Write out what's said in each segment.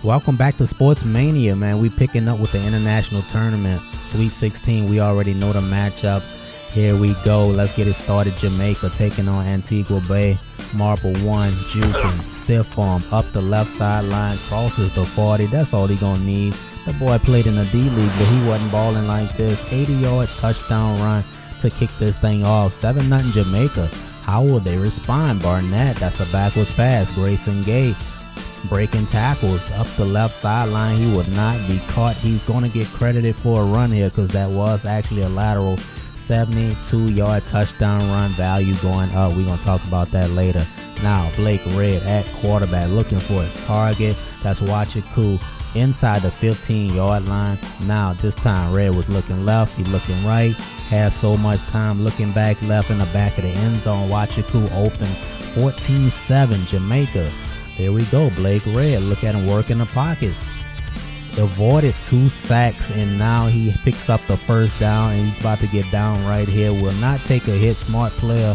Welcome back to Sports Mania, man. We picking up with the international tournament, Sweet 16. We already know the matchups. Here we go. Let's get it started. Jamaica taking on Anitigua Bay. Marble 1, juking, stiff arm, up the left sideline, crosses the 40. That's all he gonna need. The boy played in the D-League, but he wasn't balling like this. 80-yard touchdown run to kick this thing off. 7-0 Jamaica. How will they respond? Barnett, that's a backwards pass. Grayson Gay breaking tackles up the left sideline. He would not be caught. He's going to get credited for a run here because that was actually a lateral 72-yard touchdown run. Value going up. We're going to talk about that later. Now, Blake Red at quarterback looking for his target. That's Wachiku inside the 15-yard line. Now, this time Red was looking left. He looking right. Had so much time looking back left in the back of the end zone. Wachiku open 14-7 Jamaica. There we go, Blake Red. Look at him working the pockets. Avoided 2 sacks, and now he picks up the first down, and he's about to get down right here. Will not take a hit. Smart player,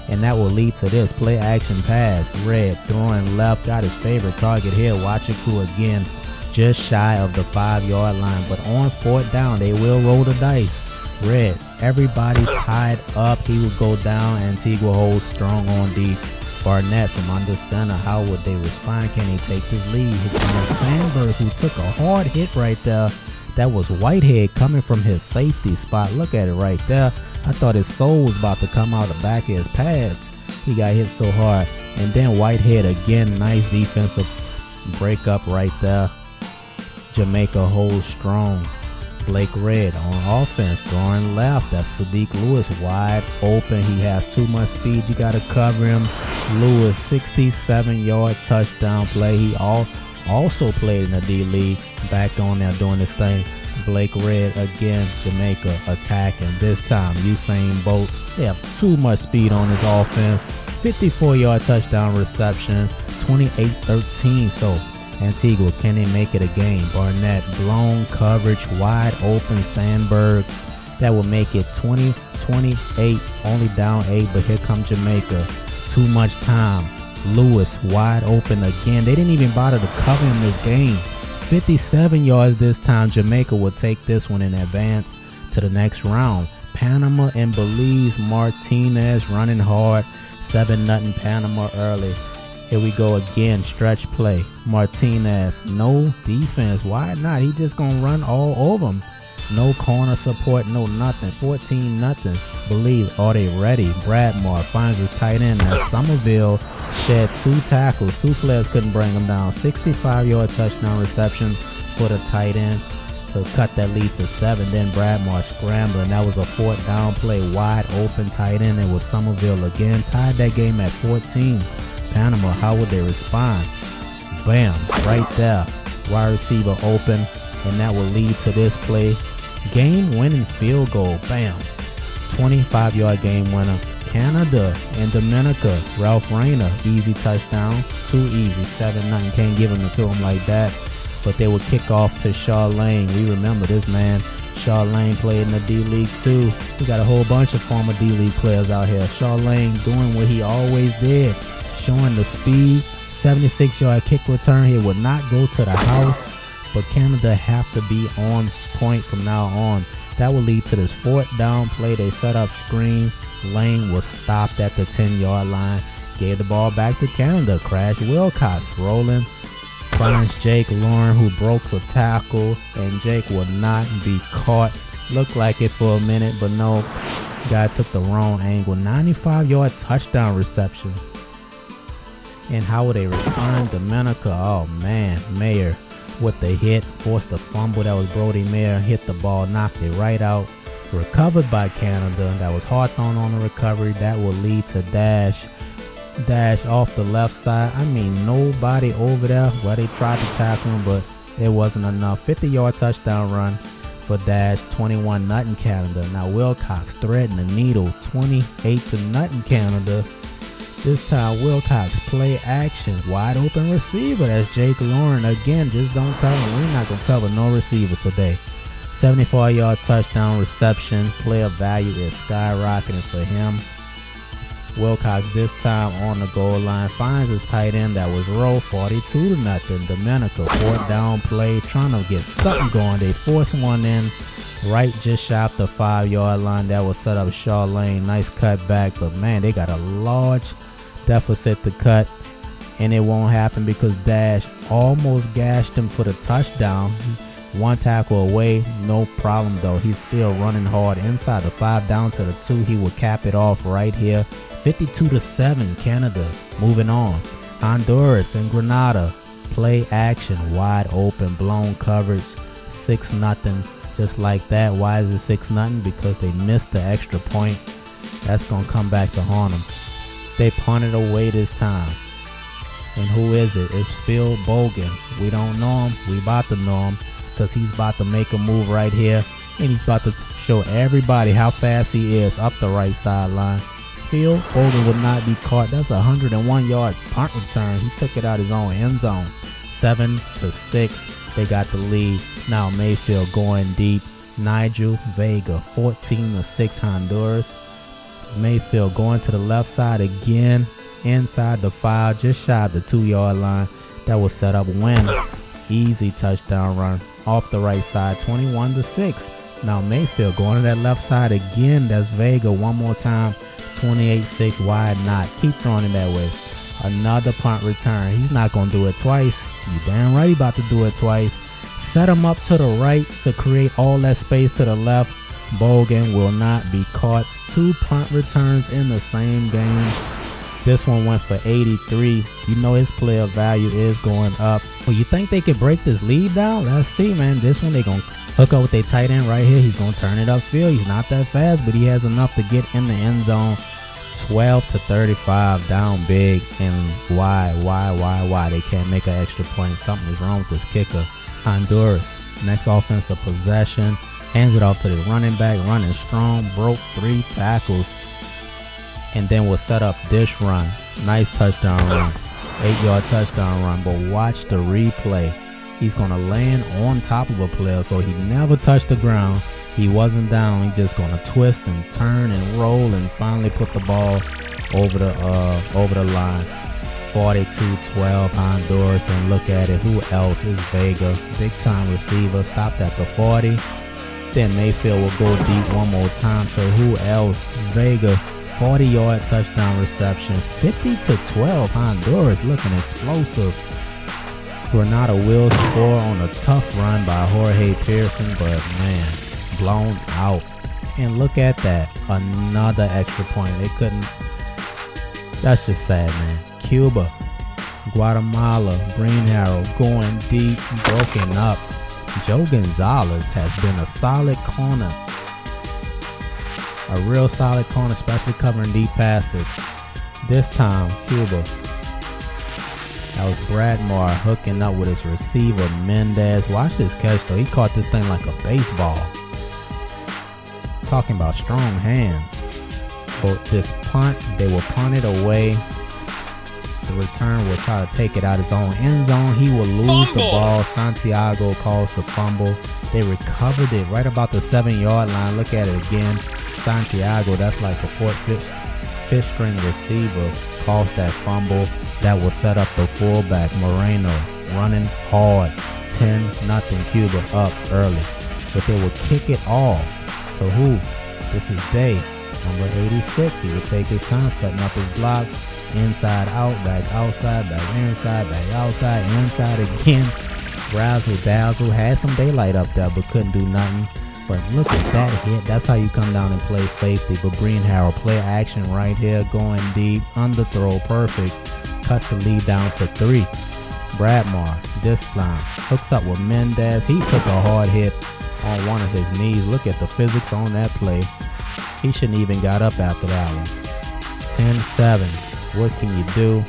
and that will lead to this play action pass. Red throwing left, got his favorite target here. Wachiku again, just shy of the 5-yard line. But on 4th down, they will roll the dice. Red, everybody's tied up. He will go down. Antigua holds strong on D. Barnett from under center. How would they respond? Can he take his lead? It's Sandberg, who took a hard hit right there. That was Whitehead coming from his safety spot. Look at it right there. I thought his soul was about to come out the back of his pads. He got hit so hard. And then Whitehead again. Nice defensive breakup right there. Jamaica holds strong. Blake Red on offense, throwing left. That's Sadiq Lewis wide open. He has too much speed. You got to cover him. Lewis, 67-yard touchdown play. He also played in the D-League. Back on there doing this thing. Blake Red again. Jamaica attacking. This time Usain Bolt. They have too much speed on his offense. 54-yard touchdown reception. 28-13. So Antigua, can they make it a game? Barnett, blown coverage, wide open. Sandberg, that will make it 20-28, only down 8, but here comes Jamaica. Too much time. Lewis, wide open again. They didn't even bother to cover him this game. 57 yards this time. Jamaica will take this one in advance to the next round. Panama and Belize. Martinez running hard. 7-0 Panama early. Here we go again, stretch play. Martinez, no defense. Why not? He just gonna run all over him. No corner support, no nothing. 14-0. Believe, are they ready? Bradmore finds his tight end. As Somerville shed 2 tackles. 2 players couldn't bring him down. 65-yard touchdown reception for the tight end to cut that lead to 7. Then Bradmore scrambling. That was a 4th down play. Wide open tight end. It was Somerville again. Tied that game at 14. Panama, how would they respond? Bam, right there. Wide receiver open, and that will lead to this play. Game-winning field goal. Bam. 25-yard game winner. Canada and Dominica. Ralph Rayner, easy touchdown. Too easy, 7-0. Can't give him to him like that. But they would kick off to Shaw Lane. We remember this man. Shaw Lane played in the D-League too. We got a whole bunch of former D-League players out here. Shaw Lane doing what he always did. Showing the speed. 76-yard kick return. He would not go to the house, but Canada have to be on point from now on. That will lead to this 4th down play. They set up screen. Lane was stopped at the 10-yard line. Gave the ball back to Canada. Crash Wilcox rolling. Finds Jake Lauren, who broke a tackle, and Jake will not be caught. Looked like it for a minute, but no. Guy took the wrong angle. 95-yard touchdown reception. And how would they respond? Dominica, oh man, Mayer with the hit, forced the fumble. That was Brody Mayer, hit the ball, knocked it right out. Recovered by Canada. That was Hawthorne on the recovery. That will lead to Dash off the left side. I mean, nobody over there. Well, they tried to tackle him, but it wasn't enough. 50-yard touchdown run for Dash. 21-0 Canada. Now Wilcox threading the needle. 28-0 Canada. This time Wilcox play action, wide open receiver. That's Jake Lauren again. Just don't cover. We're not gonna cover no receivers today. 74-yard touchdown reception. Player value is skyrocketing for him. Wilcox this time on the goal line finds his tight end that was rolled 42-0. Dominica, 4th down play, trying to get something going. They force one in right just shy of the 5-yard line. That was set up Shaw Lane. Nice cut back, but man, they got a large deficit to cut, and it won't happen because Dash almost gashed him for the touchdown. One tackle away, no problem though. He's still running hard inside the 5 down to the 2. He will cap it off right here. 52-7 Canada. Moving on. Honduras and Grenada. Play action, wide open, blown coverage, 6-0. Just like that. Why is it 6-0? Because they missed the extra point. That's going to come back to haunt them. They punted away this time. And who is it? It's Phil Bogan. We don't know him. We about to know him because he's about to make a move right here. And he's about to show everybody how fast he is up the right sideline. Phil Bogan would not be caught. That's a 101-yard punt return. He took it out his own end zone. 7-6. They got the lead. Now Mayfield going deep. Nigel Vega, 14-6 Honduras. Mayfield going to the left side again. Inside the 5, just shy of the 2-yard line. That was set up Win. Easy touchdown run off the right side, 21-6. Now Mayfield going to that left side again. That's Vega one more time. 28-6, wide not. Keep throwing it that way. Another punt return. He's not going to do it twice. You damn right he about to do it twice. Set him up to the right to create all that space to the left. Bogan will not be caught. 2 punt returns in the same game. This one went for 83. You know his player value is going up. Well, you think they could break this lead down? Let's see, man. This one they going to hook up with their tight end right here. He's going to turn it upfield. He's not that fast, but he has enough to get in the end zone. 12-35, down big and why? They can't make an extra point. Something is wrong with this kicker. Honduras, next offensive possession. Hands it off to the running back, running strong, broke 3 tackles. And then will set up this run. Nice touchdown run. 8-yard touchdown run. But watch the replay. He's going to land on top of a player, so he never touched the ground. He wasn't down. He's just going to twist and turn and roll and finally put the ball over the line. 42-12 Honduras. Then look at it. Who else is Vega? Big time receiver. Stopped at the 40. Then Mayfield will go deep one more time. So who else? Vega. 40-yard touchdown reception. 50-12 Honduras looking explosive. Grenada will score on a tough run by Jorge Pearson, but man, blown out. And look at that, another extra point. They couldn't. That's just sad, man. Cuba, Guatemala, Green Harrow going deep, broken up. Joe Gonzalez has been a solid corner. A real solid corner, especially covering deep passes. This time, Cuba. That was Bradmar hooking up with his receiver, Mendez. Watch this catch, though. He caught this thing like a baseball. Talking about strong hands. But this punt, they will punt it away. The return will try to take it out his own end zone. He will lose the ball. Santiago calls the fumble. They recovered it right about the 7-yard line. Look at it again. Santiago, that's like a fifth string receiver, caused that fumble. That will set up the fullback, Moreno, running hard. 10-0 Cuba up early. But they will kick it off. So who? This is Day, number 86. He will take his time setting up his blocks. Inside, out, back, outside, back, inside, back, outside, inside again. Razzle dazzle. Had some daylight up there, but couldn't do nothing. But look at that hit. That's how you come down and play safety. But Green Harrow, play action right here, going deep, underthrow, perfect. Cuts the lead down to 3. Bradmar, this line, hooks up with Mendez. He took a hard hit on one of his knees. Look at the physics on that play. He shouldn't even got up after that one. 10-7. What can you do?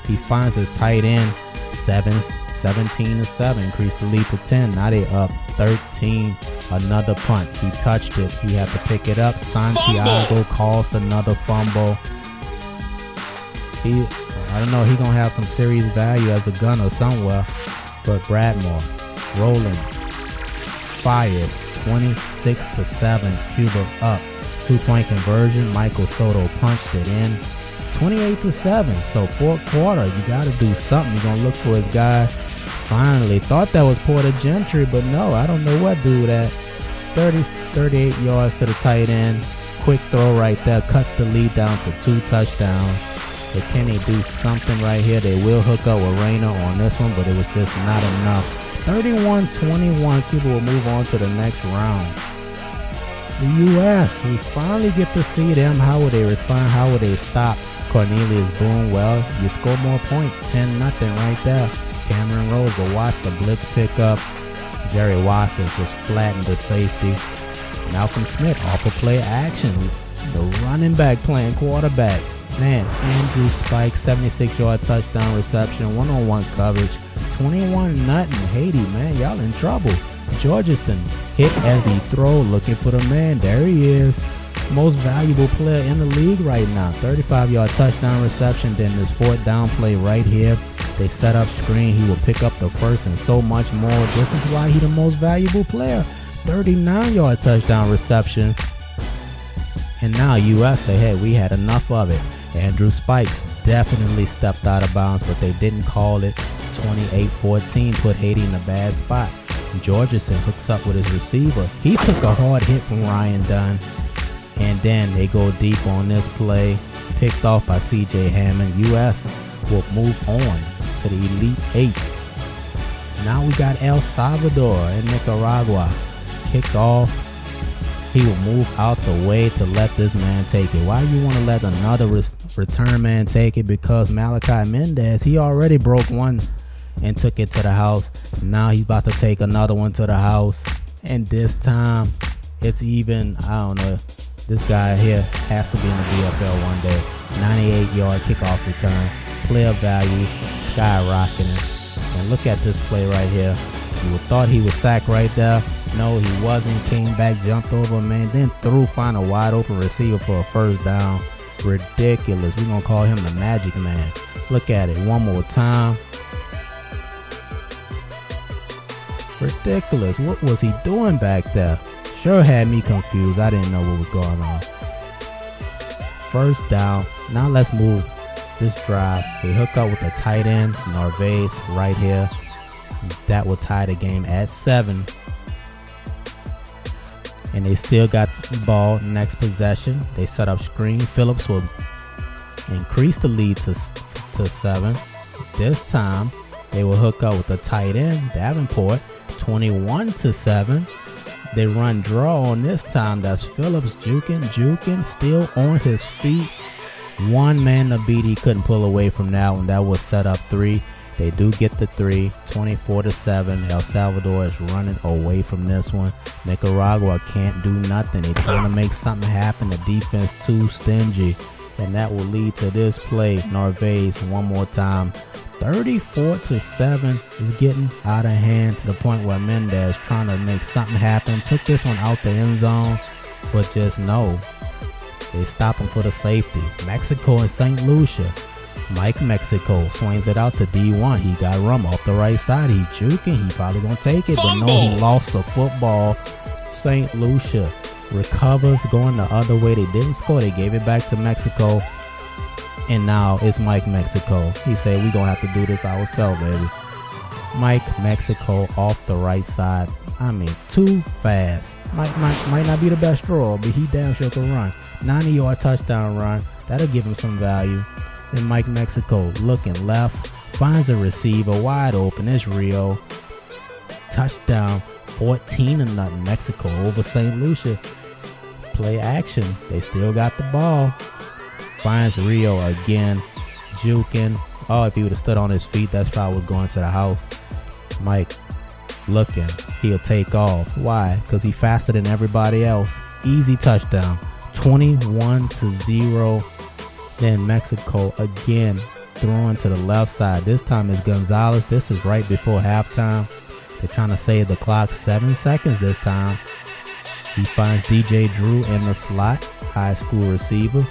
He finds his tight end. 17-7. Increase the lead to 10. Now they up 13. Another punt. He touched it. He had to pick it up. Santiago caused another fumble. I don't know. He gonna have some serious value as a gunner somewhere. But Bradmore rolling. Fires. 26-7. Cuba up. 2-point conversion. Michael Soto punched it in. 28-7. So fourth quarter, you got to do something. You're going to look for his guy. Finally, thought that was Porter Gentry, but no, I don't know what dude at. 38 yards to the tight end. Quick throw right there. Cuts the lead down to 2 touchdowns. But can they do something right here? They will hook up with Rayner on this one, but it was just not enough. 31-21. Cuba will move on to the next round. The U.S., we finally get to see them. How will they respond? How will they stop Cornelius Boone? Well, you score more points. 10-0 right there. Cameron Rose will watch the blitz pick up. Jerry Watkins just flattened the safety. Malcom Smith off of play action. The running back playing quarterback. Man, Andrew Spike, 76-yard touchdown reception, one-on-one coverage, 21-0. Haiti, man, y'all in trouble. Georgeson hit as he throw, looking for the man. There he is. Most valuable player in the league right now. 35-yard touchdown reception. Then this fourth down play right here. They set up screen. He will pick up the first and so much more. This is why he's the most valuable player. 39-yard touchdown reception. And now U.S. say, hey, we had enough of it. Andrew Spikes definitely stepped out of bounds, but they didn't call it. 28-14 put Haiti in a bad spot. Georgeson hooks up with his receiver. He took a hard hit from Ryan Dunn. And then they go deep on this play. Picked off by C.J. Hammond. U.S. will move on to the Elite 8. Now we got El Salvador and Nicaragua. Kicked off. He will move out the way to let this man take it. Why you want to let another return man take it? Because Malachi Mendez, he already broke one and took it to the house. Now he's about to take another one to the house. And this time, it's even, I don't know. This guy here has to be in the VFL one day. 98-yard kickoff return. Player value skyrocketing. And look at this play right here. You would thought he was sacked right there. No, he wasn't. Came back, jumped over a man, then threw, find a wide open receiver for a first down. Ridiculous. We're going to call him the Magic Man. Look at it one more time. Ridiculous. What was he doing back there? Sure had me confused. I didn't know what was going on. First down. Now let's move this drive. They hook up with the tight end, Narvaez, right here. That will tie the game at 7. And they still got the ball next possession. They set up screen. Phillips will increase the lead to 7. This time, they will hook up with the tight end, Davenport, 21-7. They run draw on this time. That's Phillips juking, still on his feet. One man to beat. He couldn't pull away from that one. That was set up 3. They do get the 3, 24-7. El Salvador is running away from this one. Nicaragua can't do nothing. They're trying to make something happen. The defense too stingy. And that will lead to this play. Narvaez one more time. 34-7 is getting out of hand to the point where Mendez trying to make something happen. Took this one out the end zone, but just no. They stop him for the safety. Mexico and St. Lucia. Mike Mexico swings it out to D1. He got Rum off the right side. He juking. He probably going to take it, but no, he lost the football. St. Lucia recovers, going the other way. They didn't score. They gave it back to Mexico. And now it's Mike Mexico. He said, we're going to have to do this ourselves, baby. Mike Mexico off the right side. I mean, too fast. Might not be the best draw, but he damn sure can run. 90-yard touchdown run. That'll give him some value. Then Mike Mexico looking left. Finds a receiver wide open. It's Rio. Touchdown. 14-0 Mexico over St. Lucia. Play action. They still got the ball. Finds Rio again. Juking. Oh, if he would have stood on his feet, that's probably what's going to the house. Mike looking. He'll take off. Why? Because he's faster than everybody else. Easy touchdown. 21-0. Then Mexico again throwing to the left side. This time it's Gonzalez. This is right before halftime. They're trying to save the clock. 7 seconds this time. He finds DJ Drew in the slot. High school receiver.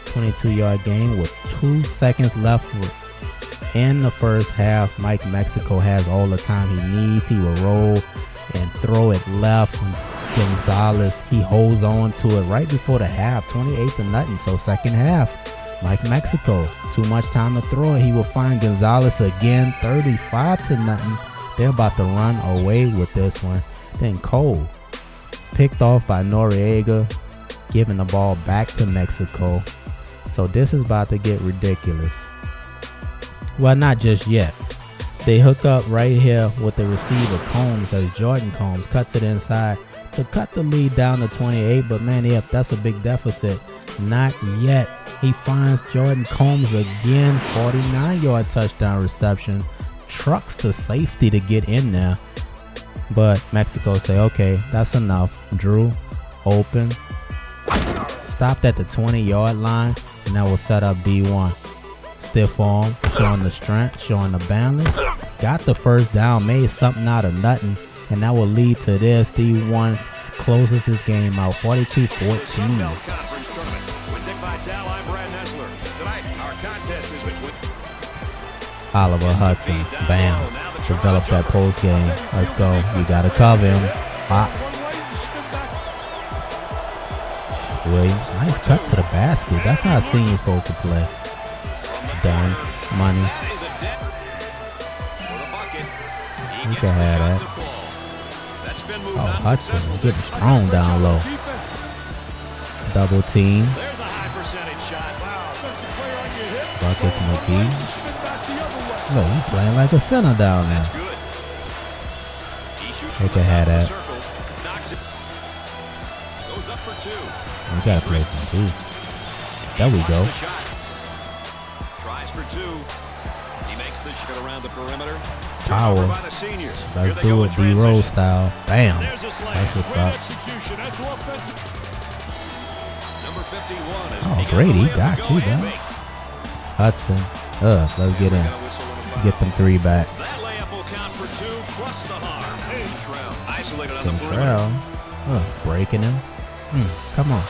22-yard gain with 2 seconds left in the first half. Mike Mexico has all the time he needs. He will roll and throw it left. Gonzalez, he holds on to it right before the half, 28-0. So second half, like Mexico, too much time to throw it. He will find Gonzalez again, 35-0. They're about to run away with this one. Then Cole, picked off by Noriega, giving the ball back to Mexico. So this is about to get ridiculous. Well, not just yet. They hook up right here with the receiver Combs, as Jordan Combs cuts it inside to cut the lead down to 28. But man, yep, that's a big deficit. Not yet. He finds Jordan Combs again, 49-yard touchdown reception. Trucks to safety to get in there. But Mexico say, okay, that's enough. Drew, open. Stopped at the 20-yard line, and that will set up D1. Stiff arm, showing the strength, showing the balance. Got the first down, made something out of nothing, and that will lead to this. D1 closes this game out, 42-14. Oliver Hudson, bam, develop that post game. Let's go. You gotta cover him. Pop. Williams, nice cut to the basket. That's how a senior's supposed to play. Done. Money. You can have that. Oh, Hudson, getting strong down low. Double team. Buckets McGee. Look, he's playing like a center down there. They can have that. We gotta play some two. There we go. Power. Let's do it D-roll style. Bam. That's what's up. Oh, great. He got you, though. Hudson. Let's get in. Get them three back. Control. Breaking him. Come on.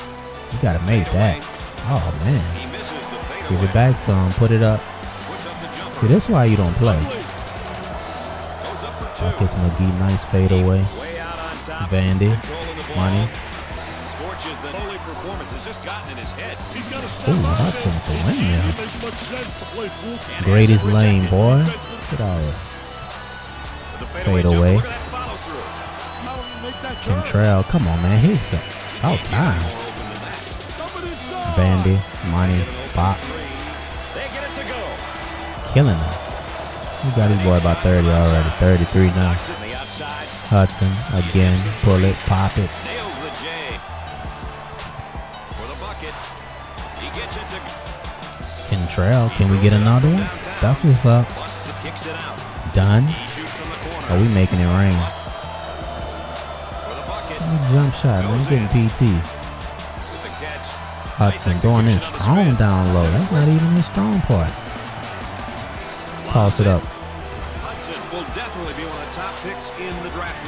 You gotta make that. Oh, man. Give it back to him. Put it up. See, that's why you don't play. Buckets McGee, nice fade away. Vandy. Money. Ooh, Hudson for win now. Grady's lane, boy. Get out of here. Fade away. Cantrell, come on, man. He's about time. Vandy, Money, Pop. Killing him. You got his boy about 30 already. 33 now. Hudson, again. Pull it, pop it. Cantrell, can we get another one? That's what's up. Done. Oh, we making it rain. Jump shot, man. You're getting PT. Hudson going in strong down low. That's not even his strong part. Toss it up. Hudson will definitely be one of the top picks in the draft.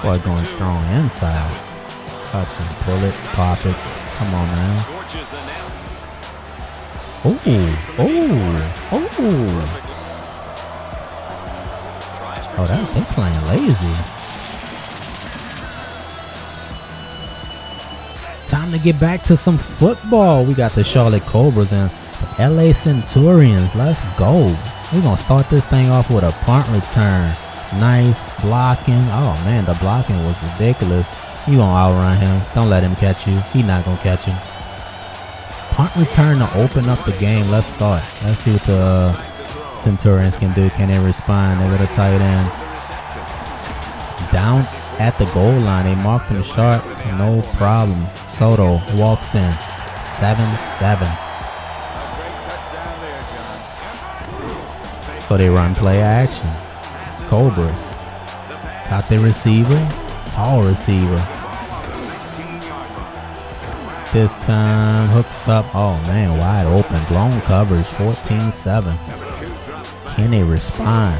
Boy, going strong inside. Hudson, pull it, pop it. Come on, man. Oh, they playing lazy. Time to get back to some football. We got the Charlotte Cobras and LA Centurions. Let's go. We're going to start this thing off with a punt return. Nice blocking. Oh, man, the blocking was ridiculous. You going to outrun him. Don't let him catch you. He not going to catch him. Punt return to open up the game. Let's start. Let's see what the Centurions can do. Can they respond? They got a tight end. Down at the goal line. They marked him sharp. No problem. Soto walks in. 7-7. So they run play action. Cobras. Got the receiver. Tall receiver. This time hooks up. Oh man, wide open. Blown coverage. 14-7. Can they respond?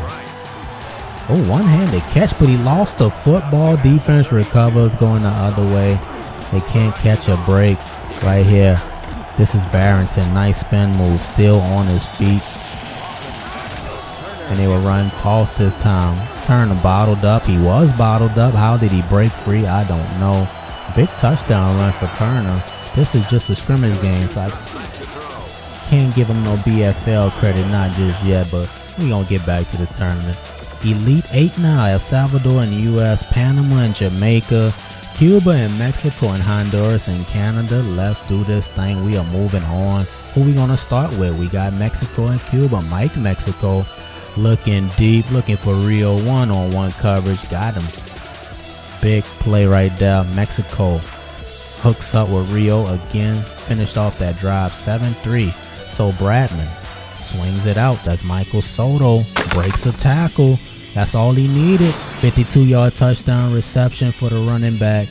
Oh, one-handed catch, but he lost the football. Defense recovers, going the other way. They can't catch a break right here. This is Barrington. Nice spin move. Still on his feet. And they will run toss this time. Turner bottled up. He was bottled up. How did he break free? I don't know. Big touchdown run for Turner. This is just a scrimmage game, so I can't give him no BFL credit, not just yet, but we gonna get back to this tournament. Elite 8 now. El Salvador and U.S., Panama and Jamaica, Cuba and Mexico and Honduras and Canada. Let's do this thing. We are moving on. Who we gonna start with? We got Mexico and Cuba. Mike Mexico looking deep, looking for Rio one-on-one coverage. Got him. Big play right there. Mexico hooks up with Rio again. Finished off that drive 7-3. So Bradman swings it out. That's Michael Soto. Breaks a tackle. That's all he needed. 52-yard touchdown reception for the running back.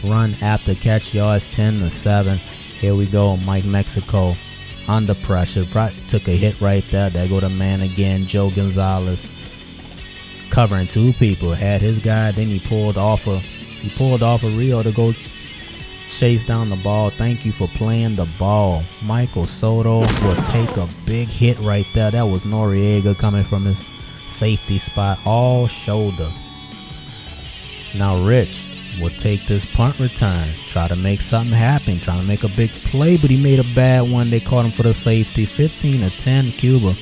Run after catch yards 10-7. Here we go. Mike Mexico under pressure. Took a hit right there. There go the man again, Joe Gonzalez. Covering two people. Had his guy. Then he pulled off a Rio to go chase down the ball. Thank you for playing the ball. Michael Soto will take a big hit right there. That was Noriega coming from his safety spot, all shoulder. Now Rich will take this punt return, try to make something happen, trying to make a big play, but he made a bad one. They caught him for the safety. 15-10 Cuba.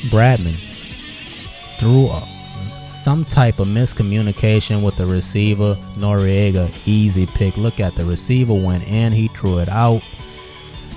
Bradman threw some type of miscommunication with the receiver. Noriega, easy pick. Look at the receiver went in, he threw it out.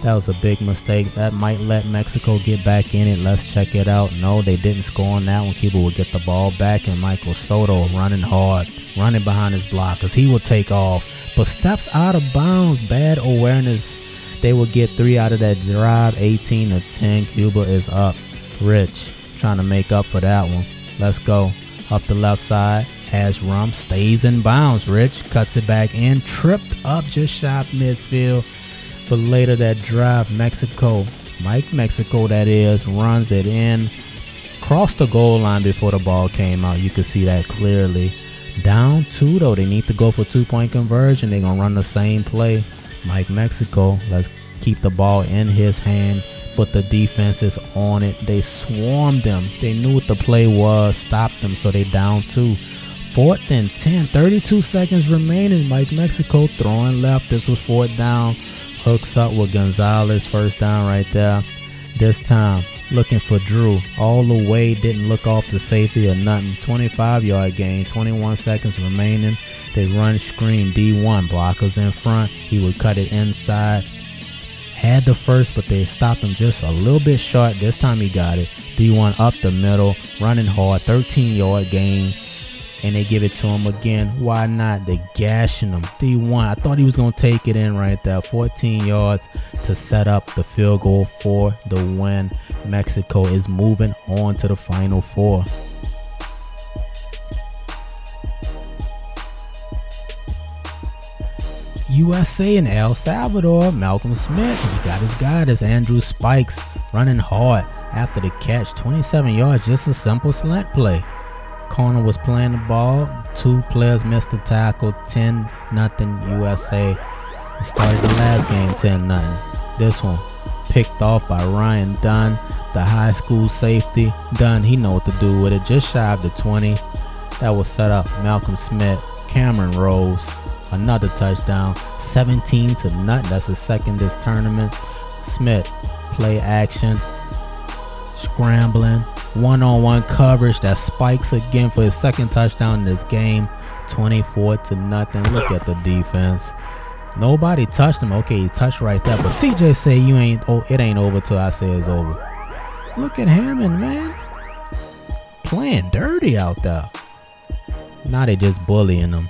That was a big mistake. That might let Mexico get back in it. Let's check it out. No, they didn't score on that one. Cuba will get the ball back, and Michael Soto running hard, running behind his blockers. He will take off, but steps out of bounds. Bad awareness. They will get 3 out of that drive. 18-10. Cuba is up. Rich trying to make up for that one. Let's go. Up the left side. Has Rump. Stays in bounds. Rich cuts it back in. Tripped up just shy of midfield. But later that drive, Mexico, Mike Mexico that is, runs it in, crossed the goal line before the ball came out. You could see that clearly. Down 2 though, they need to go for 2-point conversion. They're gonna run the same play. Mike Mexico, let's keep the ball in his hand, but the defense is on it. They swarmed them. They knew what the play was, stopped them, so they down 2. 4th and 10, 32 seconds remaining. Mike Mexico throwing left. This was 4th down. Hooks up with Gonzalez, first down right there. This time, looking for Drew. All the way, didn't look off the safety or nothing. 25-yard gain, 21 seconds remaining. They run screen, D1, blockers in front. He would cut it inside. Had the first, but they stopped him just a little bit short. This time he got it. D1 up the middle, running hard, 13-yard gain. And they give it to him again. Why not? They gashing him. D1. I thought he was going to take it in right there. 14 yards to set up the field goal for the win. Mexico is moving on to the Final Four. USA and El Salvador. Malcom Smith. He got his guy. That's Andrew Spikes running hard after the catch. 27 yards. Just a simple slant play. Corner was playing the ball. 2 players missed the tackle. 10-0 USA. It started the last game 10-0. This one picked off by Ryan Dunn, the high school safety. Dunn, he know what to do with it. Just shy of the 20. That was set up. Malcom Smith, Cameron Rose, another touchdown. 17-0. That's his second this tournament. Smith, play action, scrambling. One-on-one coverage. That Spikes again for his second touchdown in this game. 24-0. Look at the defense. Nobody touched him. Okay, he touched right there. But CJ say it ain't over till I say it's over. Look at Hammond, man. Playing dirty out there. Now they just bullying him.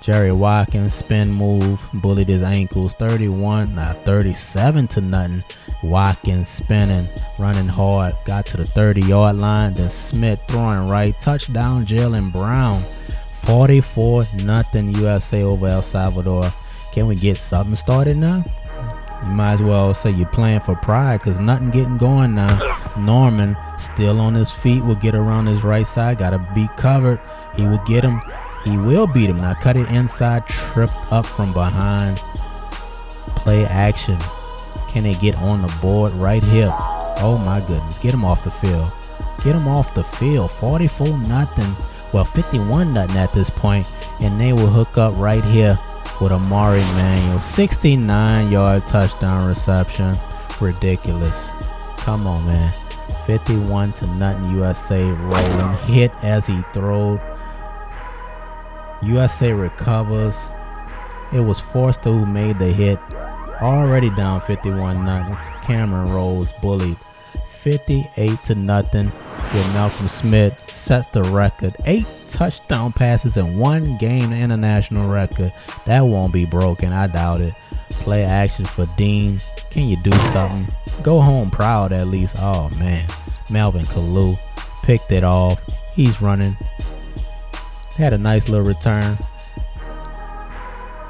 Jerry Watkins, spin move, bullied his ankles. 37-0. Watkins spinning, running hard, got to the 30-yard line. Then Smith throwing right, touchdown Jalen Brown. 44-0 USA over El Salvador. Can we get something started now? You might as well say you're playing for pride, because nothing getting going now. Norman still on his feet, will get around his right side, got to be covered. He will get him. He will beat him. Now cut it inside, tripped up from behind. Play action. Can they get on the board right here? Oh my goodness. Get him off the field. Get them off the field. 44-0. Well, 51-0 at this point, and they will hook up right here with Amari Manuel. 69-yard touchdown reception. Ridiculous. Come on, man. 51-0 USA rolling. Hit as he throws. USA recovers. It was Forster who made the hit. Already down 51-0. Cameron Rose bullied. 58-0. With Malcom Smith sets the record. 8 touchdown passes in one game, the international record. That won't be broken, I doubt it. Play action for Dean. Can you do something? Go home proud at least. Oh man, Melvin Kalu picked it off. He's running. Had a nice little return.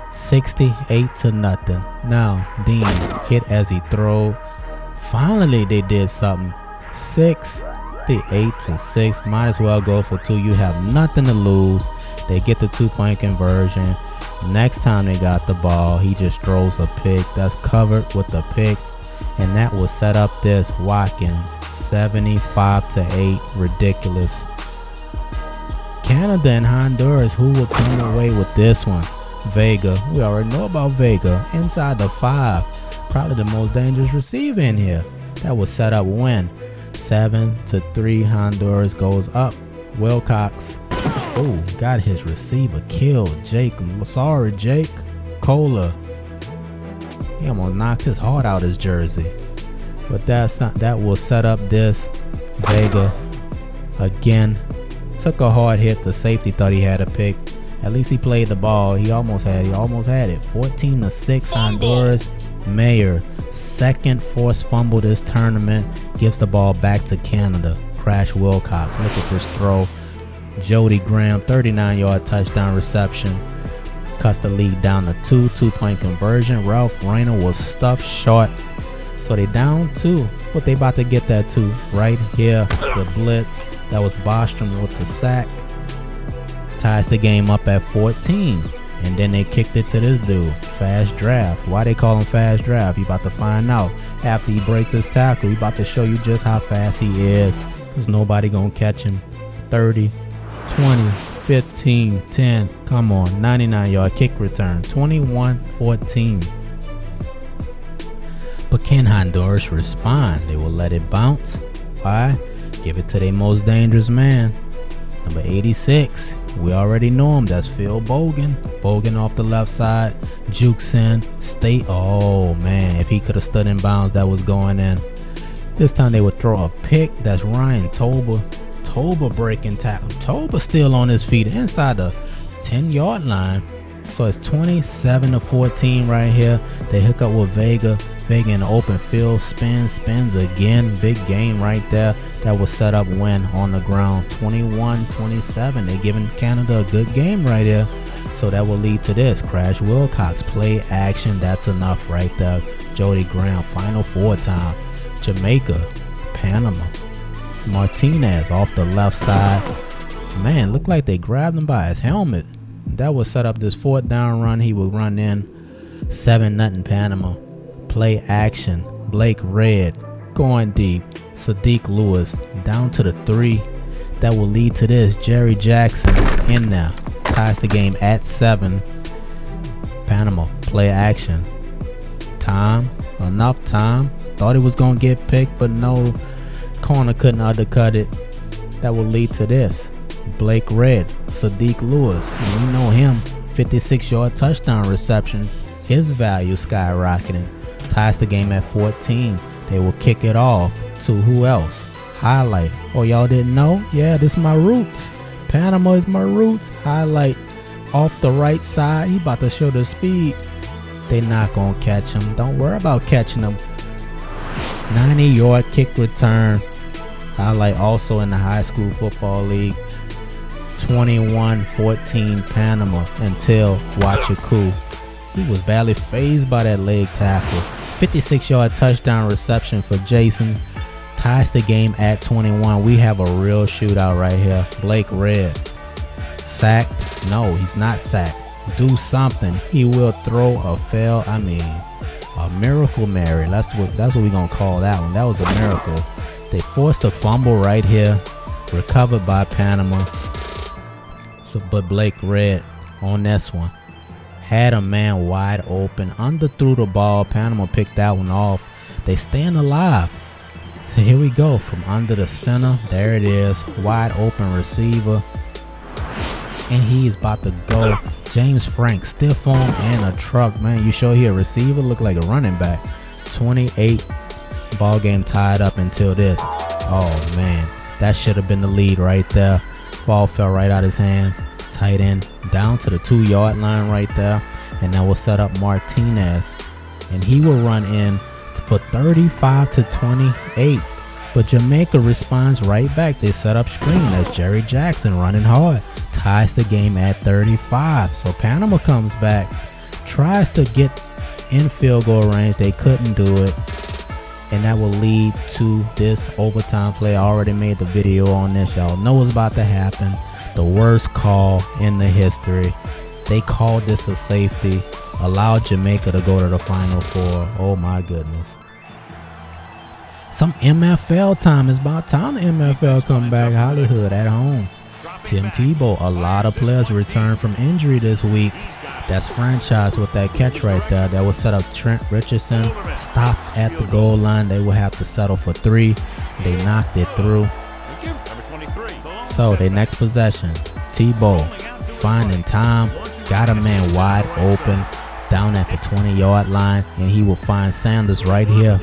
68-0. Now Dean hit as he threw. Finally they did something. 68-6. Might as well go for 2. You have nothing to lose. They get the 2-point conversion. Next time they got the ball, he just throws a pick. That's covered with the pick. And that will set up this Watkins. 75-8. Ridiculous. Canada and Honduras, who will come away with this one? Vega. We already know about Vega. Inside the 5. Probably the most dangerous receiver in here. That will set up win. 7-3. Honduras goes up. Wilcox. Oh, got his receiver killed. Jake. Sorry, Jake. Cola. He almost knocked his heart out his jersey. But that's not. That will set up this. Vega. Again. Took a hard hit. The safety thought he had a pick. At least he played the ball. He almost had it. 14-6. Honduras. Mayer. Second forced fumble this tournament. Gives the ball back to Canada. Crash Wilcox. Look at this throw. Jody Graham, 39-yard touchdown reception. Cuts the lead down to 2. 2-point conversion. Ralph Rayner was stuffed short. So they down 2. But they about to get that 2 right here. The blitz. That was Bostrom with the sack. Ties the game up at 14. And then they kicked it to this dude. Fast draft. Why they call him fast draft? You about to find out. After he break this tackle, he about to show you just how fast he is. There's nobody gonna catch him. 30, 20, 15, 10. Come on. 99-yard kick return. 21-14. But can Honduras respond? They will let it bounce. Why? Give it to their most dangerous man. Number 86. We already know him. That's Phil Bogan. Bogan off the left side. Jukes in. State. Oh, man. If he could have stood in bounds, that was going in. This time they would throw a pick. That's Ryan Toba. Toba breaking tackle. Toba still on his feet inside the 10-yard line. So it's 27-14 right here. They hook up with Vega. Vega in the open field. Spins again. Big game right there. That will set up win on the ground. 21-27. They're giving Canada a good game right here. So that will lead to this. Crash Wilcox. Play action. That's enough right there. Jody Graham. Final 4 time. Jamaica. Panama. Martinez off the left side. Man, looked like they grabbed him by his helmet. That would set up this 4th down run. He would run in. 7-0 Panama. Play action. Blake Red going deep. Sadiq Lewis down to the 3. That will lead to this. Jerry Jackson in there. Ties the game at 7. Panama. Play action. Time. Enough time. Thought it was going to get picked, but no. Corner couldn't undercut it. That will lead to this. Blake Red, Sadiq Lewis, we know him. 56-yard touchdown reception. His value skyrocketing. Ties the game at 14. They will kick it off to who else? Highlight. Oh, y'all didn't know? Yeah, this is my roots. Panama is my roots. Highlight off the right side. He about to show the speed. They not gonna catch him. Don't worry about catching him. 90-yard kick return. Highlight also in the high school football league. 21-14 Panama until Wachaku. He was barely phased by that leg tackle. 56-yard touchdown reception for Jason. Ties the game at 21. We have a real shootout right here. Blake Red. Sacked? No, he's not sacked. Do something. He will throw a fail. A Miracle Mary. That's what we're going to call that one. That was a miracle. They forced a fumble right here, recovered by Panama. So, but Blake Red on this one had a man wide open, underthrew the ball. Panama picked that one off. They staying alive. So here we go from under the center. There it is, wide open receiver, and he's about to go. James Frank, stiff arm and a truck. Man, you show here a receiver look like a running back. 28. Ball game tied up until this. Oh man, that should have been the lead right there. Ball fell right out his hands. Tight end down to the 2-yard line right there, and that will set up Martinez, and he will run in for 35 to 28. But Jamaica responds right back. They set up screen as Jerry Jackson running hard ties the game at 35. So Panama comes back, tries to get in field goal range. They couldn't do it, and that will lead to this overtime play. I already made the video on this. Y'all know what's about to happen. The worst call in the history. They called this a safety, allowed Jamaica to go to the Final Four. Oh my goodness. Some MFL time. It's about time the MFL come back. Hollyhood at home. Tim Tebow. A lot of players returned from injury this week. That's franchise with that catch right there. That will set up Trent Richardson. Stopped at the goal line. They will have to settle for 3. They knocked it through. So their next possession, Tebow finding time, got a man wide open down at the 20-yard line, and he will find Sanders right here.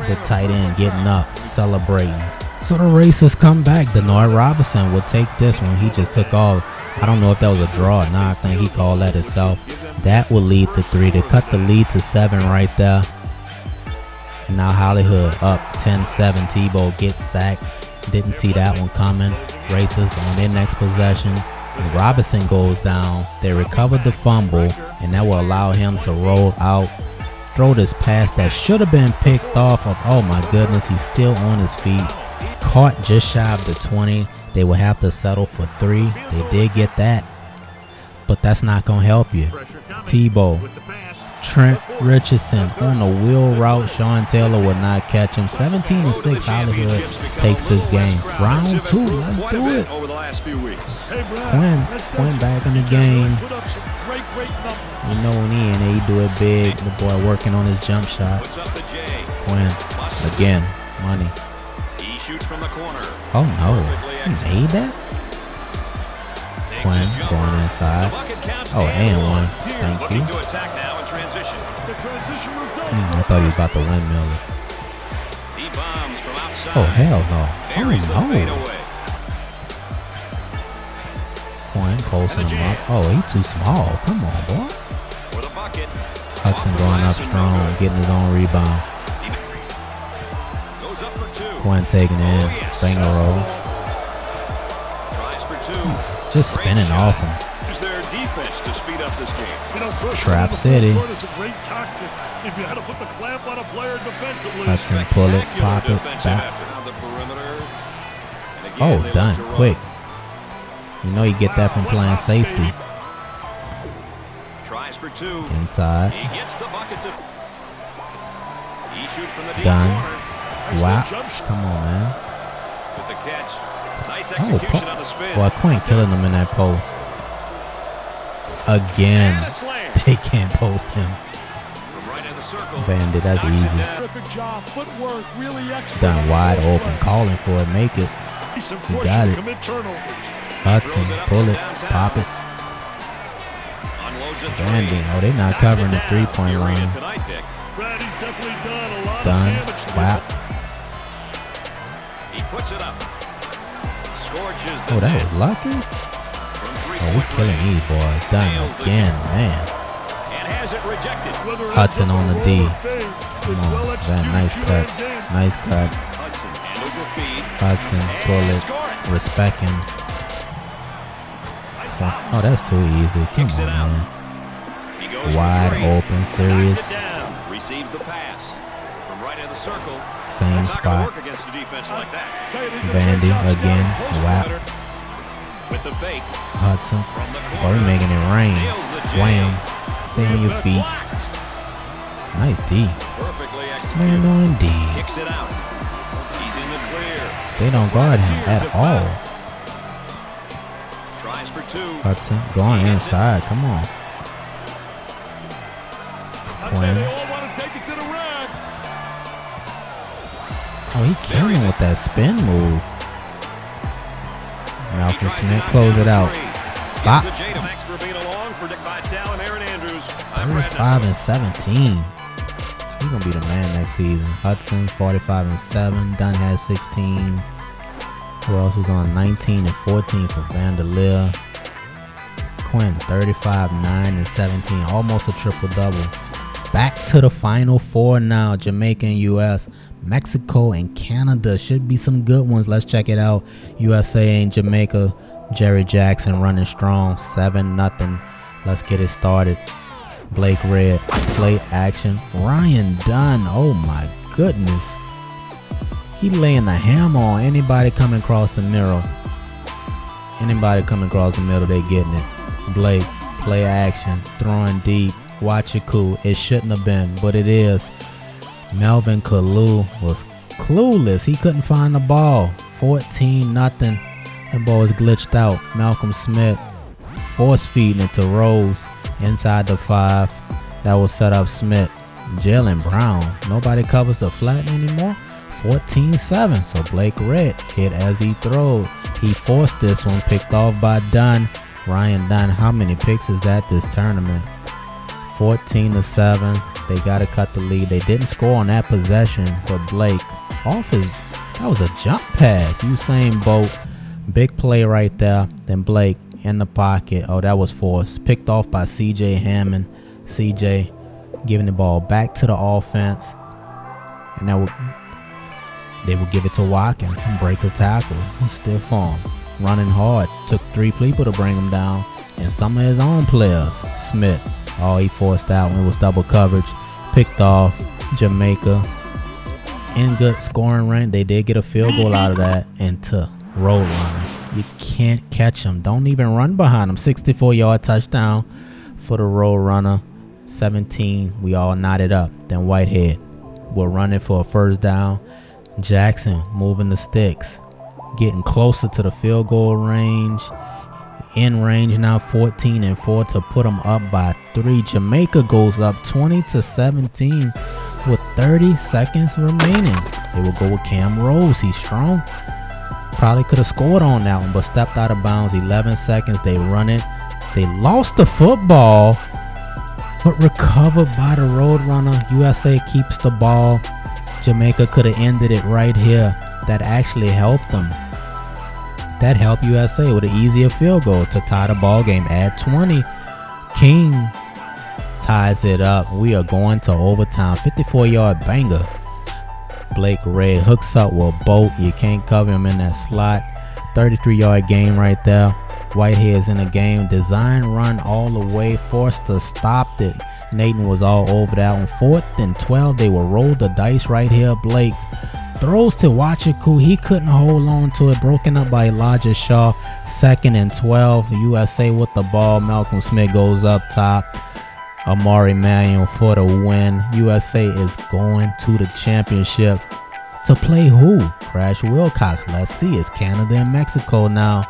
The tight end getting up, celebrating. So the Racers come back. Denard Robinson will take this one. He just took off. I don't know if that was a draw or not. I think he called that himself. That will lead to 3. They cut the lead to 7 right there. And now Hollyhood up 10-7. Tebow gets sacked. Didn't see that one coming. Racers on their next possession. Robinson goes down. They recovered the fumble, and that will allow him to roll out, throw this pass that should have been picked off of. Oh my goodness, he's still on his feet. Caught just shy of the 20. They will have to settle for 3. They did get that, but that's not going to help you. Tebow, Trent Richardson on a wheel route. Sean Taylor would not catch him. 17-6. Hollywood takes this game. Round 2. Let's do it. Quinn back in the game. You know when he in there, he do it big. The boy working on his jump shot. Quinn again. Money. Oh no. He made that? Quinn going inside. Oh, and 1. Thank you. I thought he was about to windmill it. Oh, hell no. Oh, no. Quinn posting him up. Oh, he too small. Come on, boy. Hudson going up strong, getting his own rebound. Quinn taking it in. Finger roll. Just spinning off him. Trap City. Hudson pull it, pop it, back. Oh, done quick. You know you get that from playing safety. Inside. Done. Wow. Come on, man. Oh, boy, Quinn killing him in that post. Again. They can't post him. Bandit, that's easy. Done wide open, calling for it, make it. He got it. Hudson, pull it, pop it. Bandit, oh, they're not covering the 3-point line. Done, wow. Oh, that was lucky. Oh, we're killing these boys. Done again, man. Hudson on the D. Come on, that nice cut. Nice cut. Hudson, pull it. Respect him. So, oh, that's too easy. Come on, man. Wide open, serious. Same spot. Vandy again. Whap. Hudson. Oh, we're making it rain. Wham. Stay on your feet. Nice D. Man on D. He's in the clear. They don't guard him at all. Tries for two. Hudson going inside. Come on. Quinn. Oh, he killing with that spin move. Malcom Smith, close it out. Bop. 35 and 17. He's gonna be the man next season. Hudson 45 and 7. Dunn has 16. Who else was on 19 and 14 for Vandalier? Quinn 35, 9 and 17. Almost a triple double. Back to the Final Four now. Jamaica and U.S. Mexico and Canada. Should be some good ones. Let's check it out. USA and Jamaica. Jerry Jackson running strong. 7-0. Let's get it started. Blake Red. Play action. Ryan Dunn. Oh my goodness. He laying the hammer on anybody coming across the middle. Anybody coming across the middle, they getting it. Blake. Play action. Throwing deep. Wachiku. It shouldn't have been, but it is. Melvin Kalu was clueless. He couldn't find the ball. 14-0. That ball was glitched out. Malcom Smith force feeding it to Rose inside the 5. That will set up Smith. Jalen Brown. Nobody covers the flat anymore. 14-7. So Blake Red hit as he throwed. He forced this one. Picked off by Dunn. Ryan Dunn. How many picks is that this tournament? 14-7. They got to cut the lead. They didn't score on that possession, but Blake off his, that was a jump pass. Usain Bolt, big play right there. Then Blake in the pocket. Oh, that was forced. Picked off by CJ Hammond. CJ giving the ball back to the offense. And they will give it to Watkins and break the tackle. Stiff arm. Running hard. Took 3 people to bring him down. And some of his own players. Smith. Oh, he forced out when it was double coverage. Picked off. Jamaica. In good scoring range. They did get a field goal out of that. And to road runner. You can't catch him. Don't even run behind him. 64-yard touchdown for the road runner. 17. We all knotted up. Then Whitehead will run it for a first down. Jackson moving the sticks. Getting closer to the field goal range. In range now, 14-4 to put them up by 3. Jamaica goes up 20-17 with 30 seconds remaining. They will go with Cam Rose. He's strong. Probably could have scored on that one, but stepped out of bounds. 11 seconds. They run it. They lost the football, but recovered by the Roadrunner. USA keeps the ball. Jamaica could have ended it right here. That actually helped them. That helped USA with an easier field goal to tie the ball game at 20. King ties it up. We are going to overtime. 54-yard banger. Blake Red hooks up with Bolt. You can't cover him in that slot. 33-yard game right there. Whitehead's in the game. Design run all the way. Forster stopped it. Nathan was all over that one. 4th and 12. They will roll the dice right here. Blake throws to Wachiku. He couldn't hold on to it. Broken up by Elijah Shaw. 2nd and 12. USA with the ball. Malcom Smith goes up top. Amari Manuel for the win. USA is going to the championship. To play who? Crash Wilcox. Let's see. It's Canada and Mexico now.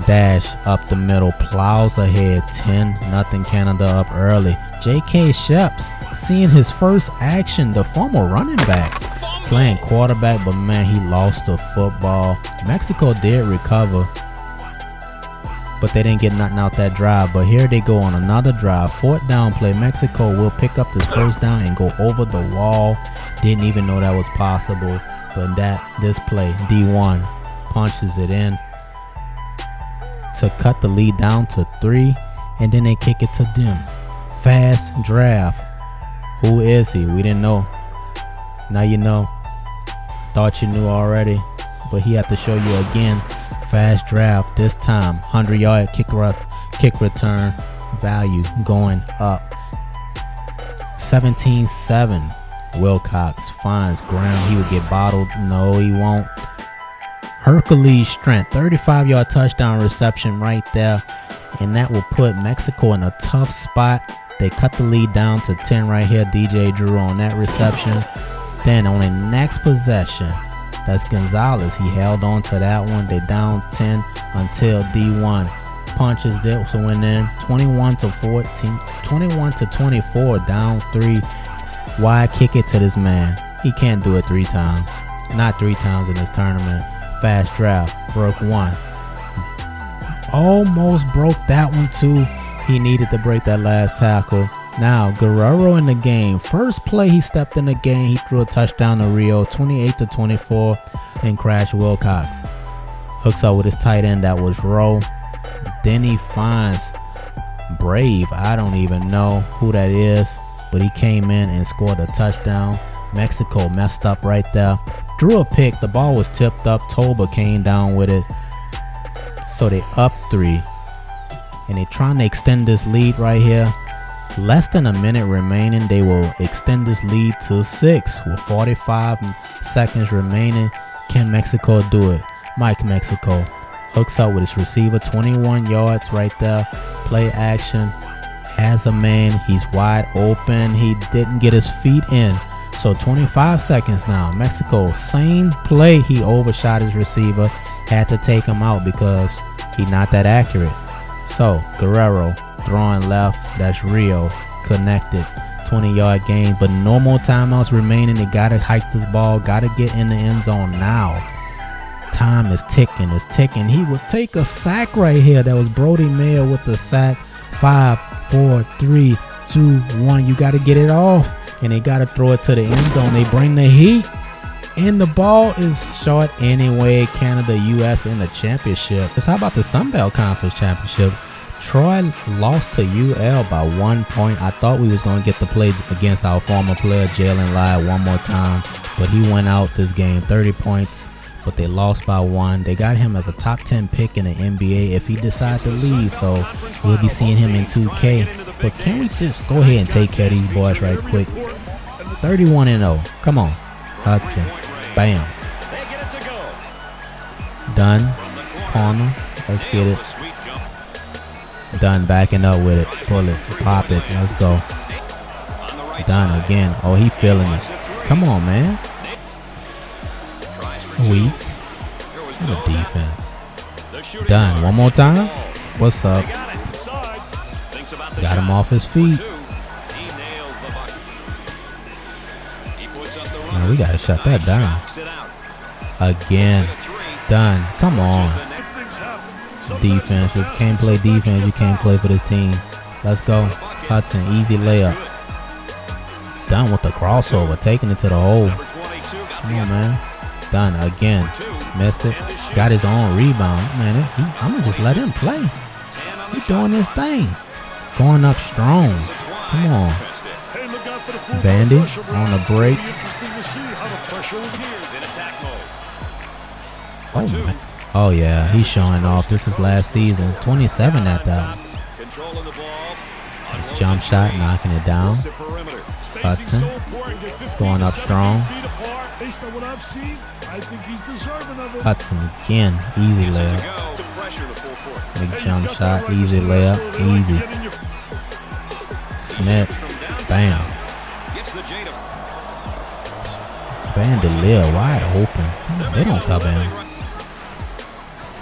Dash up the middle. Plows ahead. 10-0 Canada up early. J.K. Sheps seeing his first action. The former running back playing quarterback, but man, he lost the football. Mexico did recover, but they didn't get nothing out that drive. But here they go on another drive. 4th down play. Mexico will pick up this first down and go over the wall. Didn't even know that was possible. But this play, D1 punches it in to cut the lead down to 3. And then they kick it to them. Fast draft. Who is he? We didn't know. Now you know. Thought you knew already, but he had to show you again. Fast draft this time. 100-yard kick return value going up. 17-7. Wilcox finds ground. He would get bottled. No, he won't. Hercules strength. 35-yard touchdown reception right there. And that will put Mexico in a tough spot. They cut the lead down to 10 right here. DJ Drew on that reception. Then on the next possession, that's Gonzalez. He held on to that one. They down 10 until D1 punches this one in. 21 to 14, 21 to 24, down 3. Wide kick it to this man. He can't do it 3 times. Not 3 times in this tournament. Fast draft. Broke 1. Almost broke that one too. He needed to break that last tackle. Now Guerrero in the game. First play he stepped in the game, he threw a touchdown to Rio, 28 to 24, and Crash Wilcox hooks up with his tight end. That was Rowe. Then he finds Brave. I don't even know who that is, but he came in and scored a touchdown. Mexico messed up right there. Drew a pick. The ball was tipped up. Toba came down with it. So they up 3. And they're trying to extend this lead right here. Less than a minute remaining. They will extend this lead to 6 with 45 seconds remaining. Can Mexico do it? Mike Mexico hooks up with his receiver. 21 yards right there. Play action. Has a man. He's wide open. He didn't get his feet in. So 25 seconds now. Mexico, same play. He overshot his receiver. Had to take him out because he's not that accurate. So Guerrero throwing left. That's Rio. Connected. 20-yard gain. But no more timeouts remaining. They got to hike this ball. Got to get in the end zone now. Time is ticking. It's ticking. He would take a sack right here. That was Brody Mayer with the sack. 5, 4, 3, 2, 1. You got to get it off. And they got to throw it to the end zone. They bring the heat. And the ball is short anyway. Canada, U.S. in the championship. How about the Sun Belt Conference Championship? Troy lost to UL by 1 point. I thought we was going to get the play against our former player, Jalen Lye, one more time. But he went out this game, 30 points. But they lost by 1. They got him as a top 10 pick in the NBA if he decides to leave. So we'll be seeing him in 2K. But can we just go ahead and take care of these boys right quick? 31-0. Come on. Hudson. Bam. Done. Corner. Let's get it. Done. Backing up with it. Pull it. Pop it. Let's go. Done again. Oh, he feeling it. Come on, man. Weak. What a defense. Done. One more time. What's up? Got him off his feet. Now we gotta shut that down. Again. Done. Come on. Defense. If you can't play defense, you can't play for this team. Let's go. Hudson. Easy layup. Done with the crossover. Taking it to the hole. Come on, man. Done again. Missed it. Got his own rebound. Man, I'm gonna just let him play. He doing his thing. Going up strong. Come on. Vandy on the break. Oh, man. Oh, yeah. He's showing off. This is last season. 27 at that. Jump shot, knocking it down. Hudson going up strong. Hudson again. Easy layup. Big jump shot. Easy layup. Easy. Smith. Bam. Vandalier wide open. They don't cover him.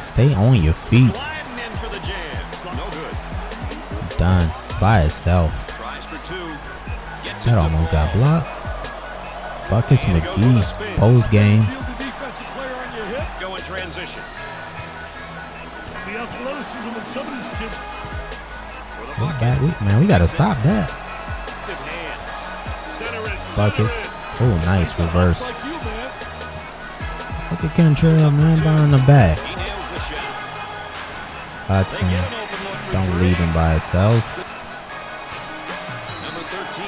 Stay on your feet. Done. By itself. That almost got blocked. Buckets McGee. Post game. Man, we gotta stop that. Buckets. Oh, nice reverse. Look at Cantrell, man, behind the back. Hudson. Don't leave him by himself.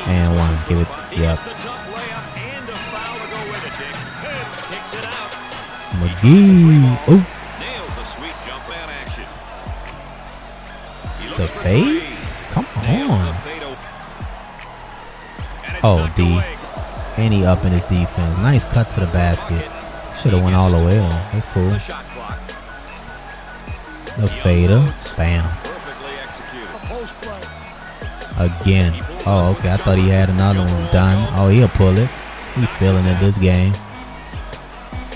And 1. Give it. Yep. McGee. Ooh. The fade? Come on. Oh, D. And he up in his defense. Nice cut to the basket. Should have went all the way on. That's cool. The fader. Bam. Again. Oh, okay. I thought he had another one done. Oh, he'll pull it. He feeling it this game.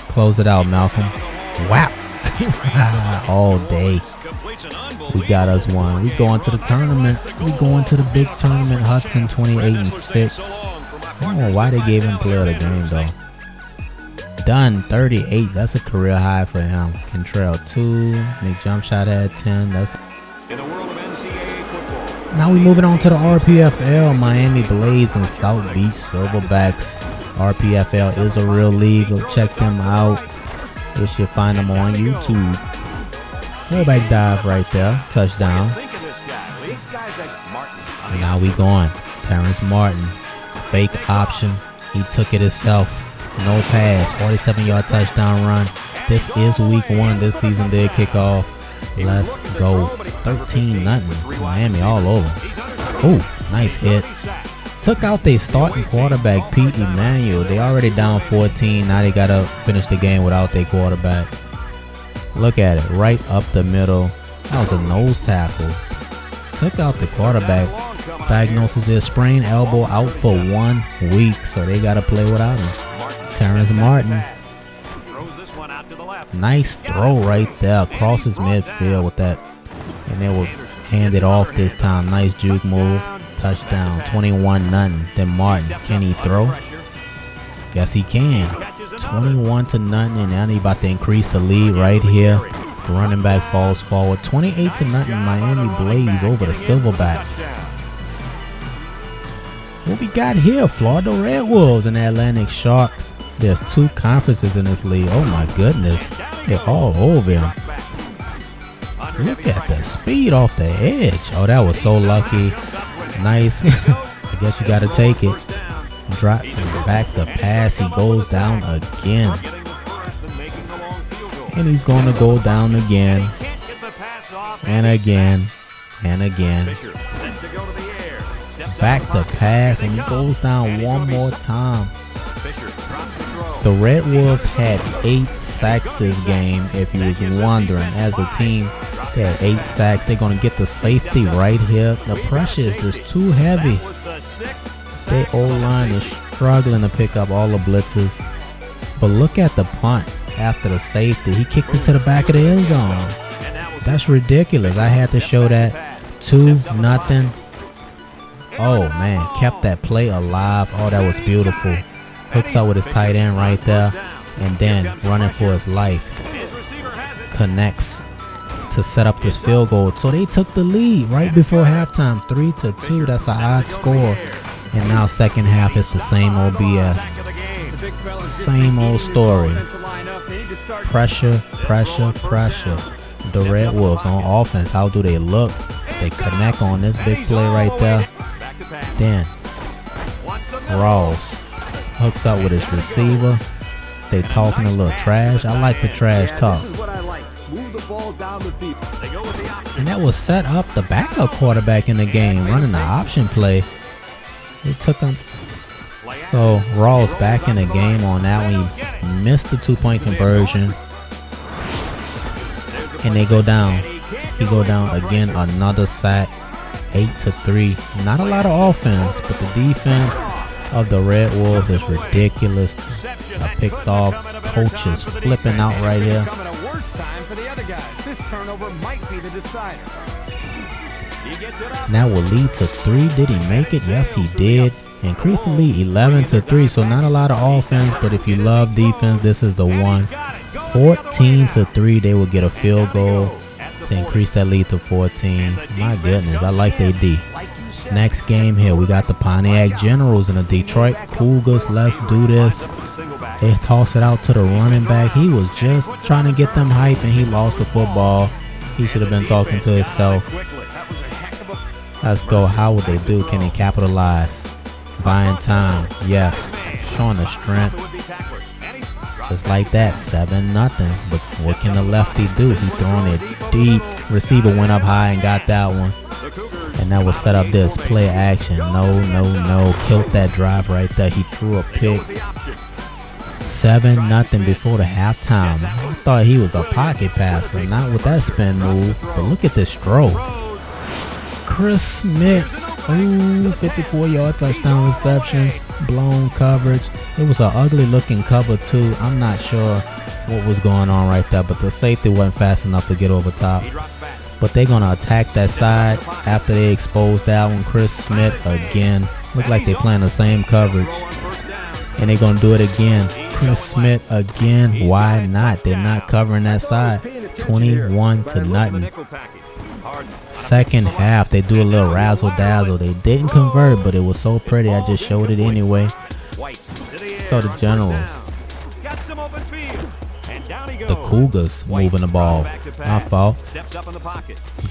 Close it out, Malcolm. Whap. All day. We got us one. We going to the tournament. We going to the big tournament. Hudson 28-6. I don't know why they gave him player of the game though. Dunn 38. That's a career high for him. Cantrell 2. Nick jump shot at 10. That's. Now we moving on to the RPFL. Miami Blaze and South Beach Silverbacks. RPFL is a real league. Go check them out. You should find them on YouTube. Fullback dive right there. Touchdown. And now we going. Terrence Martin. Fake option. He took it himself. No pass. 47-yard touchdown run. This is week 1. This season did kick off. Let's go. 13-0. Miami all over. Oh, nice hit. Took out their starting quarterback, Pete Emmanuel. They already down 14. Now they got to finish the game without their quarterback. Look at it. Right up the middle. That was a nose tackle. Took out the quarterback. Diagnosis is sprained elbow, out for 1 week. So they got to play without him. Terrence Martin. Nice throw right there. Crosses midfield with that. And they will hand it off this time. Nice juke move. Touchdown. 21-0. Then Martin. Can he throw? Yes, he can. 21-0. And now he about to increase the lead right here. Running back falls forward. 28-0. Miami Blaze over the Silverbacks. What we got here? Florida Red Wolves and Atlantic Sharks. There's 2 conferences in this league. Oh my goodness. They're all over him. Look at the speed off the edge. Oh, that was so lucky. Nice. I guess you got to take it. Drop back the pass. He goes down again. And he's going to go down again. And again. And again. Back to pass. And he goes down one more time. The Red Wolves had 8 sacks this game, if you was wondering. As a team, they had 8 sacks. They're going to get the safety right here. The pressure is just too heavy. Their O-line is struggling to pick up all the blitzes. But look at the punt after the safety. He kicked it to the back of the end zone. That's ridiculous. I had to show that. 2-0. Oh, man. Kept that play alive. Oh, that was beautiful. Hooks out with his tight end right there. And then running for his life. Connects to set up this field goal. So they took the lead right before halftime. 3-2. That's an odd score. And now second half is the same old BS. Same old story. Pressure, pressure, pressure. The Red Wolves on offense. How do they look? They connect on this big play right there. Then Rawls hooks up with his receiver. They talking a little trash. I like the trash talk. And that was set up the backup quarterback in the game, running the option play. It took him. So Rawls back in the game on that one. He missed the 2-point conversion. And they go down. He go down again, another sack. 8-3. Not a lot of offense, but the defense of the Red Wolves is ridiculous. Picked off. Coaches flipping out right here. And that will lead to 3. Did he make it? Yes, he did. Increase the lead 11-3. So not a lot of offense, but if you love defense, this is the one. 14-3. They will get a field goal to increase that lead to 14. My goodness, I like their D. Next game here, we got the Pontiac Generals and the Detroit Cougars. Let's do this. They toss it out to the running back. He was just trying to get them hype and he lost the football. He should have been talking to himself. Let's go. How would they do? Can they capitalize? Buying time. Yes. Showing the strength. Just like that. 7-0. But what can the lefty do? He throwing it deep. Receiver went up high and got that one. And that will set up this play action. No. Killed that drive right there. He threw a pick. 7-0 before the halftime. I thought he was a pocket passer. Not with that spin move. But look at this throw. Chris Smith. Ooh, 54-yard touchdown reception. blown coverage. It was an ugly looking cover too. I'm not sure what was going on right there, but the safety wasn't fast enough to get over top. But they're gonna attack that side after they expose that one. Chris Smith again. Look like they playing the same coverage, and they're gonna do it again. Chris Smith again. Why not? They're not covering that side. 21-0. Second half, they do a little razzle dazzle. They didn't convert, but it was so pretty. I just showed it anyway. So the Generals, the Cougars moving the ball. My fault.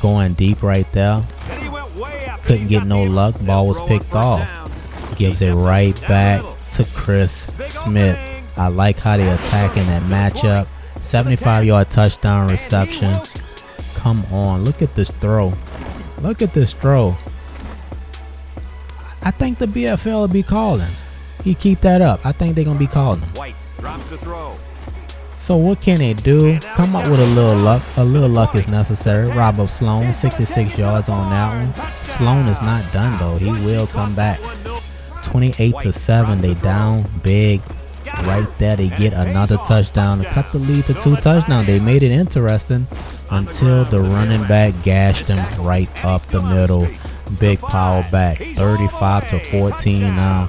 Going deep right there. Couldn't get no luck. Ball was picked off. Gives it right back to Chris Smith. I like how they're attacking that matchup. 75-yard touchdown reception. Come on, look at this throw. Look at this throw. I think the BFL will be calling. He keep that up. I think they're going to be calling him. So what can they do? Come up with a little luck. A little luck is necessary. Rob up Sloan, 66 yards on that one. Sloan is not done though. He will come back. 28-7. They down big. Right there, they get another touchdown to cut the lead to 2 touchdowns. They made it interesting until the running back gashed him right up the middle. Big power back, 35-14 now.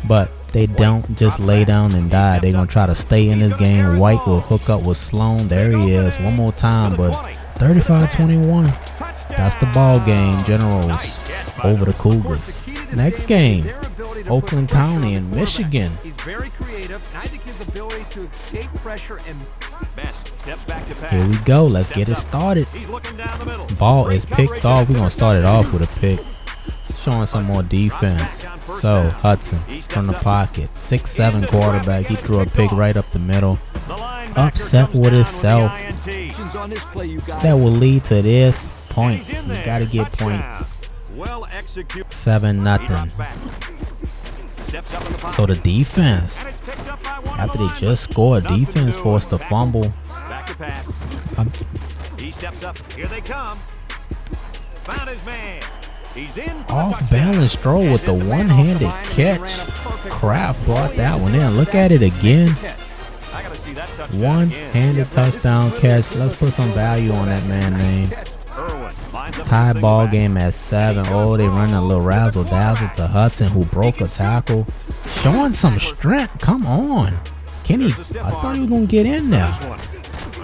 But they don't just lay down and die. They're going to try to stay in this game. White will hook up with Sloan. There he is one more time, but 35-21. That's the ball game. Generals over the Cougars. Next game, Oakland County in Michigan. Very creative, and I think his ability to escape pressure and here we go. Let's get it started. Ball is picked off. We're going to start it off with a pick. Showing some more defense. So Hudson from the pocket. 6'7" quarterback. He threw a pick right up the middle. Upset with himself. That will lead to this. Points. You got to get points. 7-0. So the defense, after they just scored, defense forced a fumble. Off balance throw with the one-handed catch. Kraft brought that one in. Look at it again. One-handed touchdown catch. Let's put some value on that man's name. Tie ball game at 7. Oh, they running a little razzle dazzle to Hudson, who broke a tackle. Showing some strength. Come on. Can he? I thought he was going to get in there.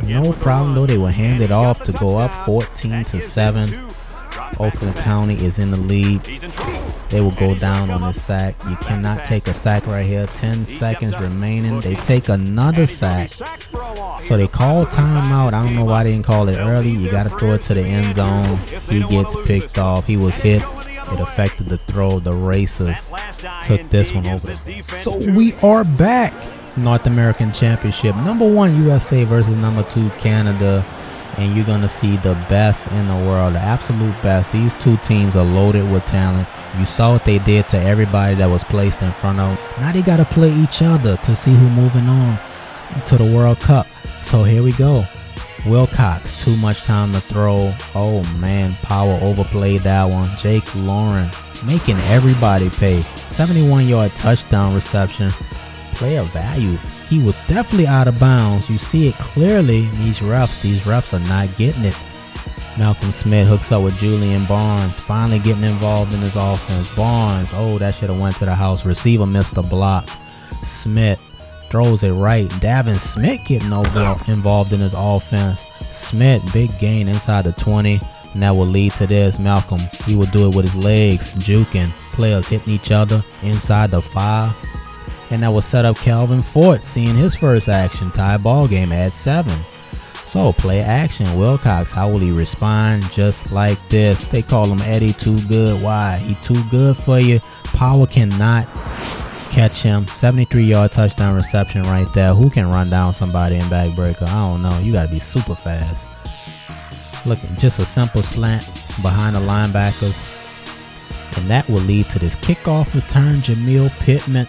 No problem, though. They were handed off to go up 14-7. Oakland County is in the lead. They will go down on this sack. You cannot take a sack right here. 10 seconds remaining. They take another sack. So they call timeout. I don't know why they didn't call it early. You got to throw it to the end zone. He gets picked off. He was hit. It affected the throw. The Racers took this one over. So we are back. North American Championship. Number 1 USA versus number 2 Canada. And you're going to see the best in the world, the absolute best. These two teams are loaded with talent. You saw what they did to everybody that was placed in front of them. Now they got to play each other to see who's moving on to the World Cup. So here we go. Wilcox, too much time to throw. Oh, man, Power overplayed that one. Jake Lauren making everybody pay. 71-yard touchdown reception. Player value. He was definitely out of bounds. You see it clearly. These refs are not getting it. Malcom Smith hooks up with Julian Barnes, finally getting involved in his offense. Barnes, oh, that should have went to the house. Receiver missed the block. Smith throws it right. Davin Smith getting involved in his offense. Smith, big gain inside the 20, and that will lead to this. Malcolm, he will do it with his legs, juking. Players hitting each other inside the 5. And that will set up Calvin Fort seeing his first action. Tie ball game at 7. So play action. Wilcox, how will he respond? Just like this. They call him Eddie Too Good. Why? He too good for you. Power cannot catch him. 73-yard touchdown reception right there. Who can run down somebody in backbreaker? I don't know. You got to be super fast. Look, just a simple slant behind the linebackers. And that will lead to this kickoff return. Jamil Pittman,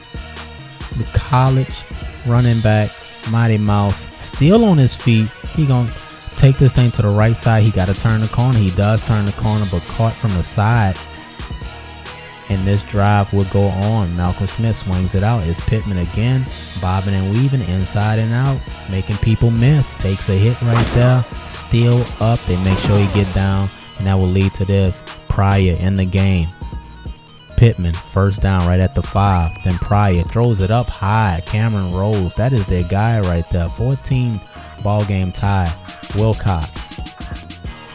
the college running back, Mighty Mouse, still on his feet. He gonna take this thing to the right side. He got to turn the corner. He does turn the corner, but caught from the side. And this drive will go on. Malcom Smith swings it out. It's Pittman again, bobbing and weaving inside and out, making people miss. Takes a hit right there. Still up. They make sure he get down, and that will lead to this. Pryor in the game. Pittman first down right at the 5. Then Pryor throws it up high. Cameron Rose, that is their guy right there. 14 ball game tie. Wilcox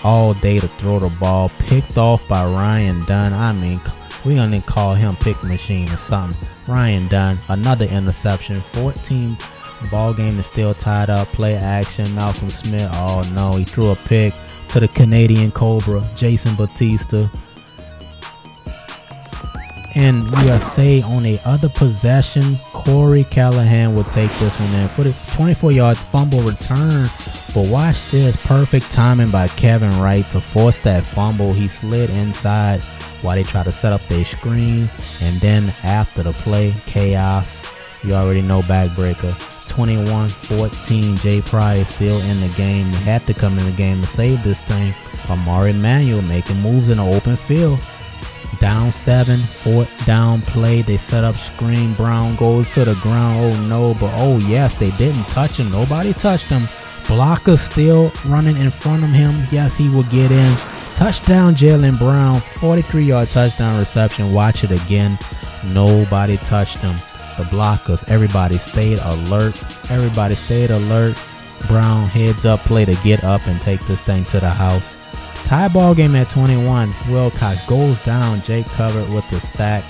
all day to throw the ball. Picked off by Ryan Dunn. I mean, we're going to call him pick machine or something. Ryan Dunn, another interception. 14 ball game is still tied up. Play action. Malcom Smith. Oh no, he threw a pick to the Canadian Cobra, Jason Batista. And USA on the other possession, Corey Callahan will take this one in for the 24-yard fumble return. But watch this, perfect timing by Kevin Wright to force that fumble. He slid inside while they try to set up their screen. And then after the play, chaos. You already know Backbreaker. 21-14, Jay Pryor still in the game. He had to come in the game to save this thing. Amari Manuel making moves in the open field. Down 7, 4th down play. They set up screen. Brown goes to the ground. Oh no, but oh yes, they didn't touch him. Nobody touched him. Blocker still running in front of him. Yes, he will get in. Touchdown, Jalen Brown. 43-yard touchdown reception. Watch it again. Nobody touched him. The blockers, everybody stayed alert. Everybody stayed alert. Brown heads up play to get up and take this thing to the house. Tie ball game at 21. Wilcox goes down. Jake covered with the sack.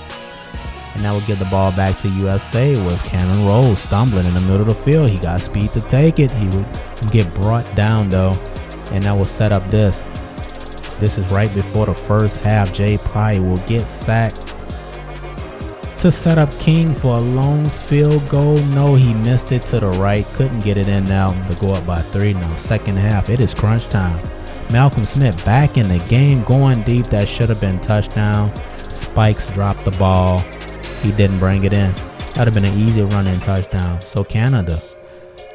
And that will get the ball back to USA with Cameron Rose stumbling in the middle of the field. He got speed to take it. He would get brought down though. And that will set up this. This is right before the first half. Jay Pryor will get sacked to set up King for a long field goal. No, he missed it to the right. Couldn't get it in now to go up by 3 now. Second half, it is crunch time. Malcom Smith back in the game, going deep. That should have been touchdown. Spikes dropped the ball. He didn't bring it in. That would have been an easy run-in touchdown. So Canada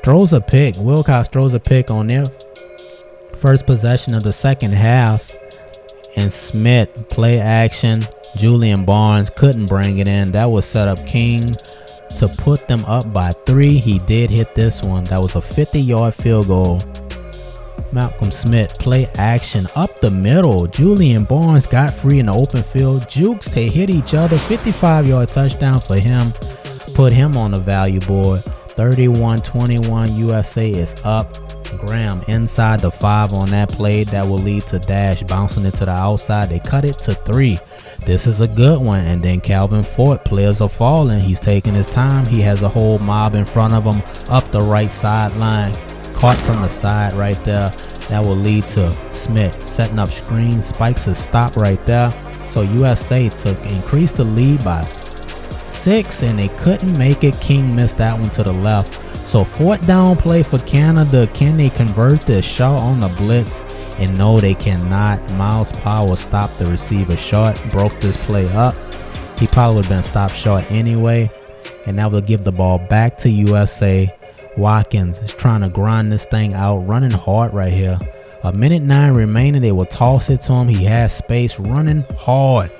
throws a pick. Wilcox throws a pick on their first possession of the second half. And Smith, play action. Julian Barnes couldn't bring it in. That was set up King to put them up by 3. He did hit this one. That was a 50-yard field goal. Malcom Smith, play action up the middle. Julian Barnes got free in the open field. Jukes, they hit each other. 55-yard touchdown for him. Put him on the value board. 31-21, USA is up. Graham inside the 5 on that play. That will lead to Dash bouncing it to the outside. They cut it to 3. This is a good one. And then Calvin Ford, players are falling. He's taking his time. He has a whole mob in front of him up the right sideline. Caught from the side right there. That will lead to Smith setting up screen. Spikes a stop right there. So USA increased the lead by 6 and they couldn't make it. King missed that one to the left. So 4th down play for Canada. Can they convert this? Shaw on the blitz. And no, they cannot. Miles Powell stopped the receiver short. Broke this play up. He probably would have been stopped short anyway. And that will give the ball back to USA. Watkins is trying to grind this thing out, running hard right here. 1:09 remaining. They will toss it to him. He has space, running hard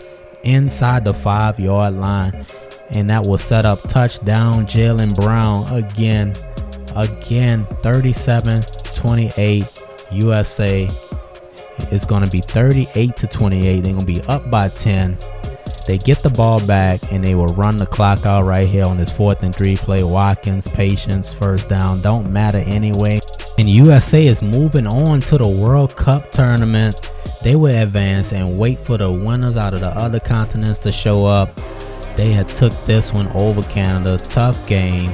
inside the 5-yard line. And that will set up touchdown Jalen Brown again. 37-28 USA. It's going to be 38-28. They're going to be up by 10. They get the ball back and they will run the clock out right here on this 4th and 3 play. Watkins, patience, first down, don't matter anyway. And USA is moving on to the World Cup tournament. They will advance and wait for the winners out of the other continents to show up. They had took this one over Canada. Tough game.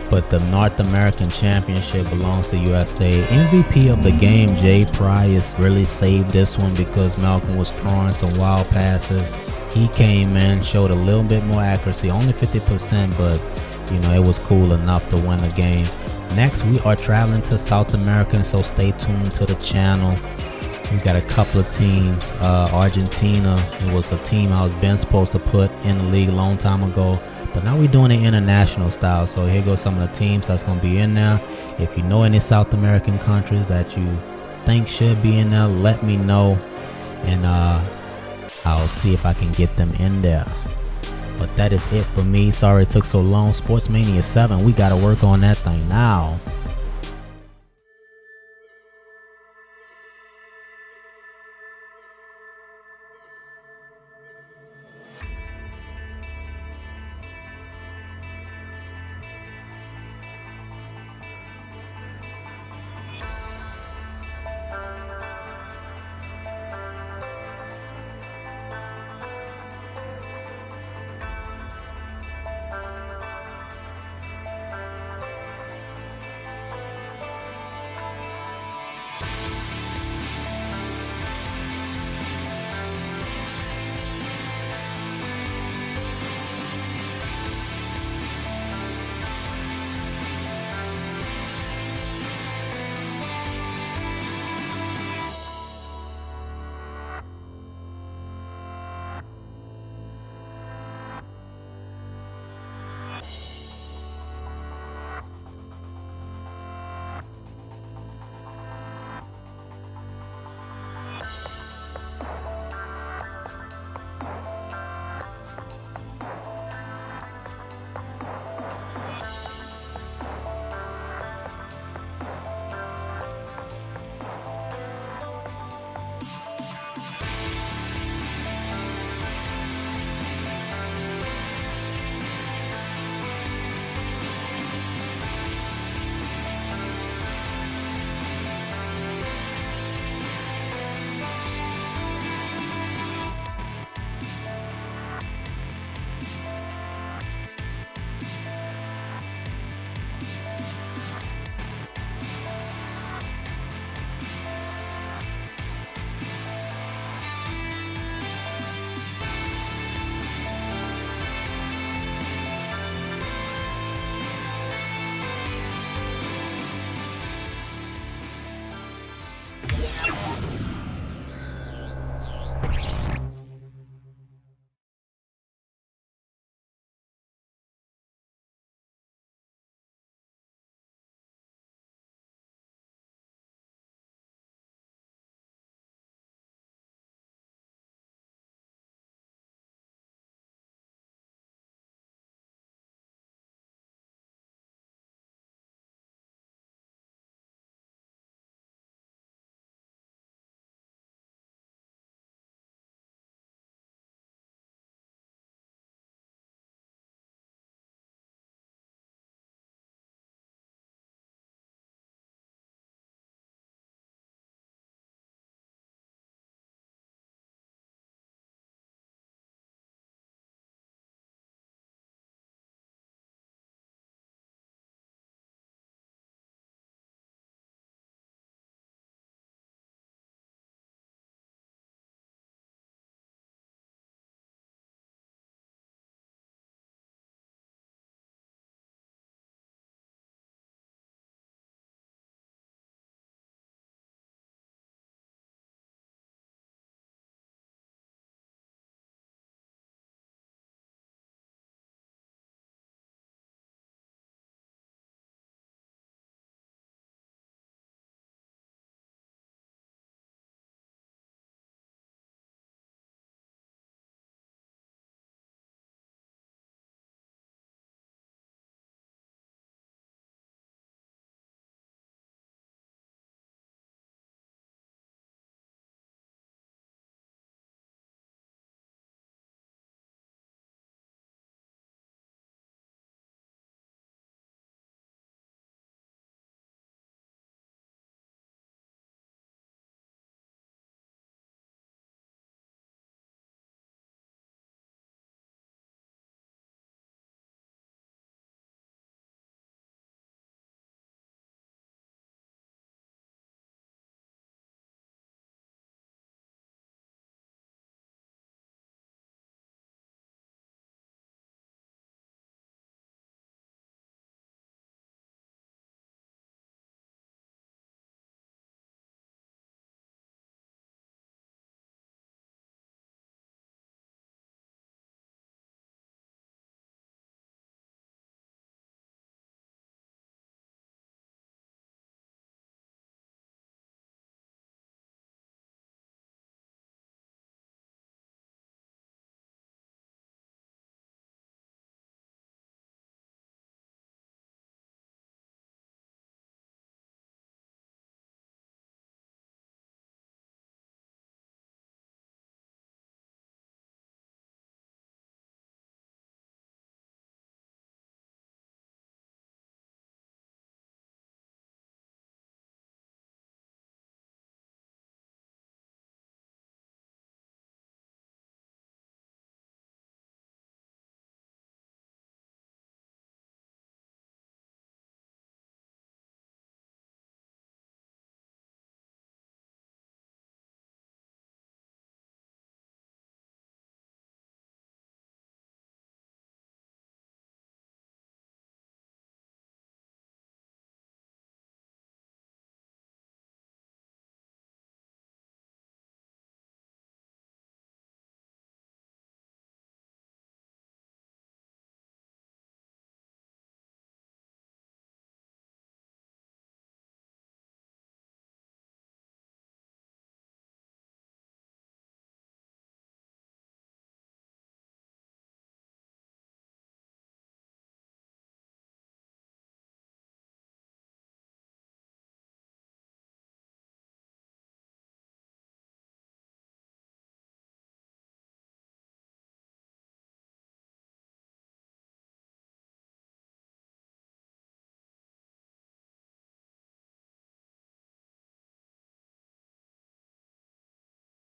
But the North American Championship belongs to USA. MVP of the game, Jay Pryor, really saved this one because Malcom was throwing some wild passes. He came in, showed a little bit more accuracy, only 50%, but you know, it was cool enough to win the game. Next, we are traveling to South America, so stay tuned to the channel. We got a couple of teams. Argentina, it was a team I was been supposed to put in the league a long time ago. But now we're doing it international style. So here goes some of the teams that's going to be in there. If you know any South American countries that you think should be in there, let me know. And I'll see if I can get them in there. But that is it for me. Sorry it took so long. Sports Mania 7, we gotta work on that thing now.